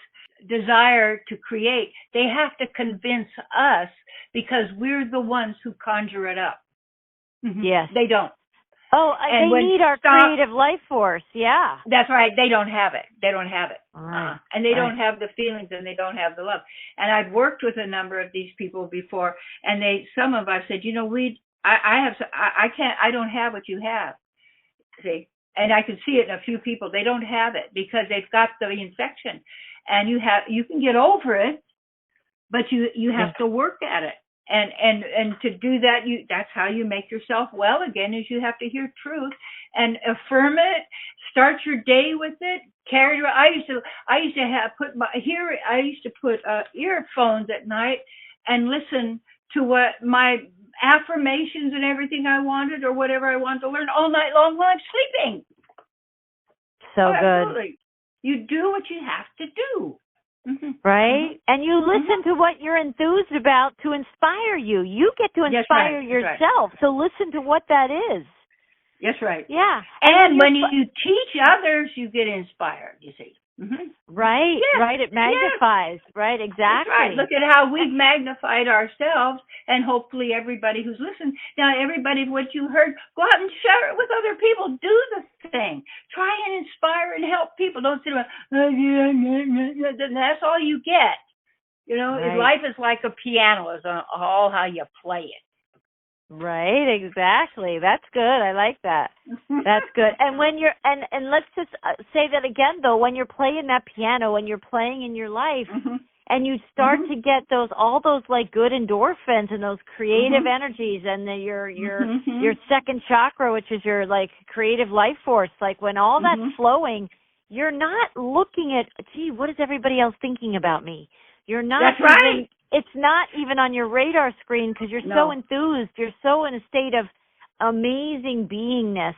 desire to create, they have to convince us because we're the ones who conjure it up. Yes. They don't. Oh, and they need our creative life force. Yeah. That's right. They don't have it. They don't have it. Right. And they don't have the feelings and they don't have the love. And I've worked with a number of these people before, and some of I've said, I don't have what you have. See? And I can see it in a few people. They don't have it because they've got the infection. And you can get over it, but you have to work at it. And to do that, that's how you make yourself well again, is you have to hear truth and affirm it. Start your day with it. I used to put earphones at night and listen to what my affirmations and everything I wanted or whatever I wanted to learn all night long while I'm sleeping. So good. Absolutely. You do what you have to do. Right? And you listen to what you're enthused about to inspire you. You get to inspire yourself. So listen to what that is. That's right. Yeah. And when you teach others, you get inspired, you see. Right, right. It magnifies. Right, exactly. That's right. Look at how we've magnified ourselves, and hopefully everybody who's listened. Now, everybody, what you heard, go out and share it with other people. Do the thing. Try and inspire and help people. Don't sit around, that's all you get. You know, life is like a piano. It's all how you play it. Right, exactly. That's good. I like that. That's good. And when you're and let's just say that again though, when you're playing that piano, when you're playing in your life and you start to get all those like good endorphins and those creative energies and your second chakra, which is your like creative life force, like when all that's flowing, you're not looking at, gee, what is everybody else thinking about me? You're not. That's right. It's not even on your radar screen because you're so enthused. You're so in a state of amazing beingness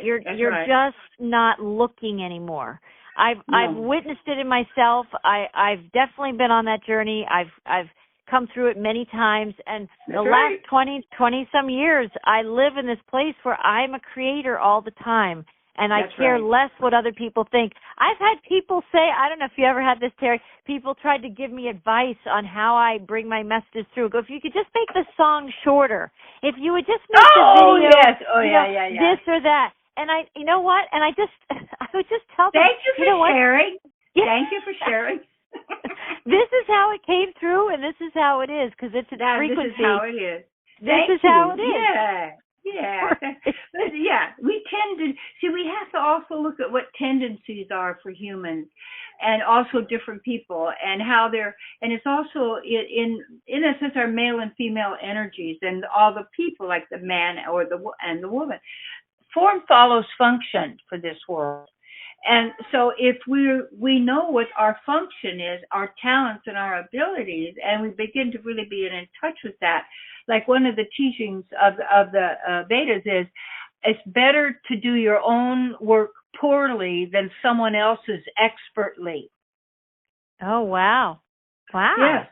you're just not looking anymore. I've witnessed it in myself. I've definitely been on that journey. I've come through it many times, and last 20 some years, I live in this place where I'm a creator all the time. And I care less what other people think. I've had people say, I don't know if you ever had this, Terry, people tried to give me advice on how I bring my messages through. Go, if you could just make the song shorter. If you would just make the video, this or that. And you know what? And I would just tell them. Thank you for sharing. Yeah. Thank you for sharing. This is how it came through, and this is how it is, because it's a frequency. This is how it is. This is how it is. Yeah. Yeah. We tend to see, we have to also look at what tendencies are for humans and also different people and how and it's also in a sense our male and female energies and all the people like the man and the woman. Form follows function for this world. And so if we know what our function is, our talents and our abilities, and we begin to really be in touch with that, like one of the teachings of the Vedas is, it's better to do your own work poorly than someone else's expertly. Oh, wow. Wow.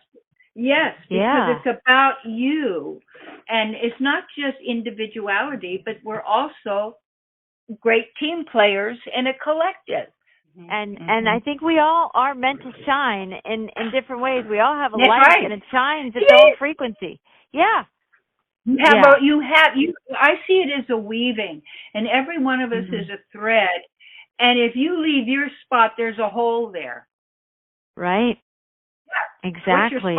Yes, because it's about you. And it's not just individuality, but we're also great team players in a collective. And I think we all are meant to shine in different ways. We all have a light and it shines its own frequency. Yeah. I see it as a weaving, and every one of us is a thread. And if you leave your spot, there's a hole there. Right. Yeah. Exactly.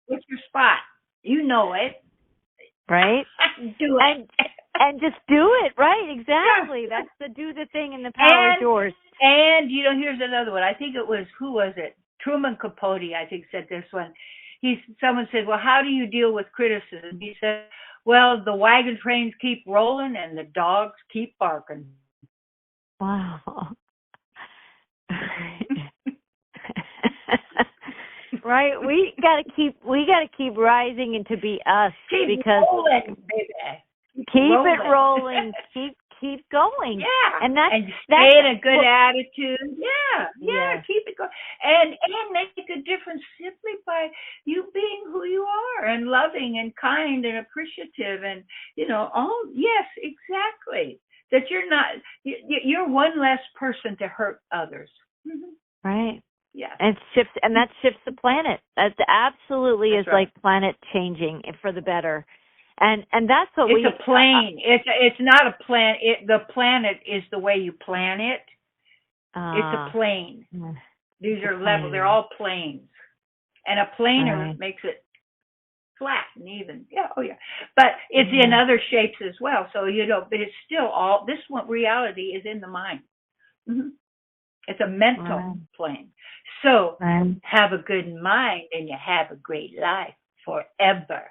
What's your spot? You know it. Right. Do it. And just do it, right? Exactly. Yeah. That's the do the thing, and the power is yours. And here's another one. I think it was, who was it? Truman Capote, I think, said this one. someone said, well, how do you deal with criticism? He said, well, the wagon trains keep rolling and the dogs keep barking. Wow. Right, we got to keep rising and to be us, keep because rolling, baby. Keep it rolling. Keep going. Yeah, and stay in a good attitude. Yeah, keep it going, and make a difference simply by you being who you are, and loving and kind and appreciative, and yes, exactly. That you're one less person to hurt others. Mm-hmm. Right. Yeah. And that shifts the planet. That absolutely is right. like planet changing for the better. And that's what it's a plane. It's not a plan. The planet is the way you plan it. It's a plane. These are levels. They're all planes. And a planer makes it flat and even. Yeah. Oh yeah. But it's in other shapes as well. So but it's still all. This one reality is in the mind. Mm-hmm. It's a mental plane. So have a good mind and you have a great life forever.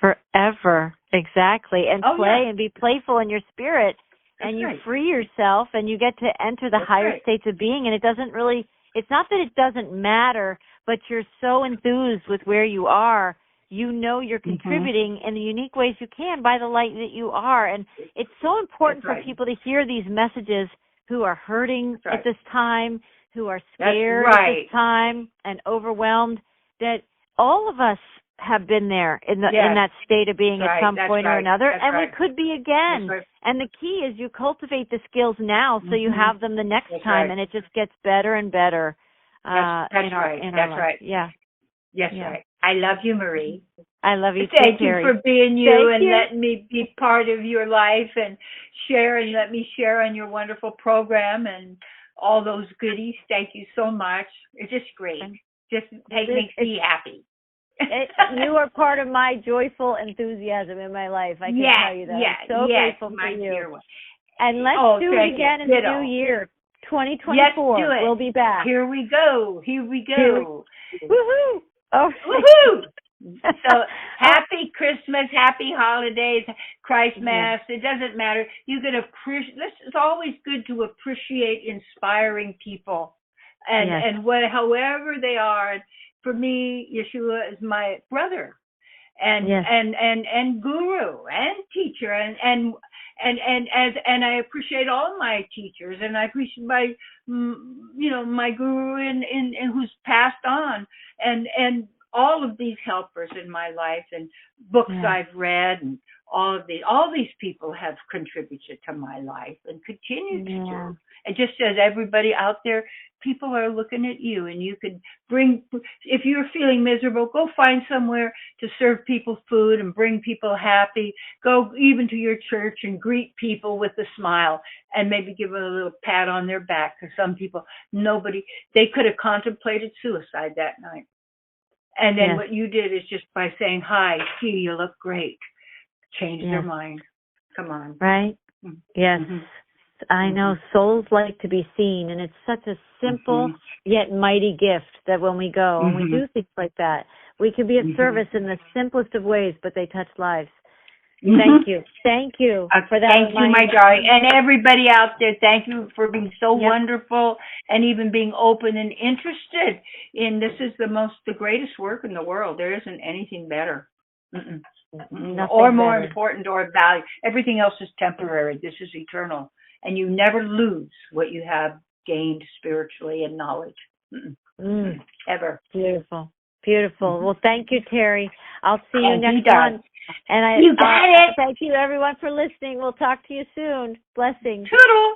Forever, exactly. And play and be playful in your spirit. That's and you free yourself and you get to enter the higher states of being. And it's not that it doesn't matter, but you're so enthused with where you are. You're contributing in the unique ways you can by the light that you are. And it's so important for people to hear these messages who are hurting at this time, who are scared at this time and overwhelmed, that all of us have been there in that state of being at some point or another, and we could be again. And the key is you cultivate the skills now so you have them the next time, and it just gets better and better. That's right. Yeah. Yes, right. I love you, Marie. I love you too, Thank you Terry. for being you and letting me be part of your life and let me share on your wonderful program and all those goodies. Thank you so much. It's just great. Makes me happy. You are part of my joyful enthusiasm in my life. I can tell you that. I'm so grateful for you. And let's do it again in the new year. 2024. We'll be back. Here we go. Woohoo! Oh, woohoo! So happy Christmas, happy holidays, Christ Mass. It doesn't matter. You can appreciate. It's always good to appreciate inspiring people, and however they are. For me, Yeshua is my brother, and guru and teacher, and I appreciate all my teachers, and I appreciate my guru in who's passed on, and all of these helpers in my life and books I've read, and all these people have contributed to my life and continue to do. And just as everybody out there, people are looking at you, and you could if you're feeling miserable, go find somewhere to serve people food and bring people happy. Go even to your church and greet people with a smile and maybe give them a little pat on their back, because some people, they could have contemplated suicide that night. And then what you did is just by saying, hi, you look great, change their mind. Come on. Right? Yes. I know souls like to be seen, and it's such a simple yet mighty gift that when we go and we do things like that, we can be of service in the simplest of ways, but they touch lives. Thank you. Thank you for that. Thank you, my darling. And everybody out there, thank you for being so wonderful and even being open and interested in this. Is the greatest work in the world. There isn't anything better. Or more important or of value. Everything else is temporary. This is eternal. And you never lose what you have gained spiritually and knowledge. Ever. Beautiful. Well, thank you, Terry. I'll see you next month. And you got it. Thank you, everyone, for listening. We'll talk to you soon. Blessings. Toodle.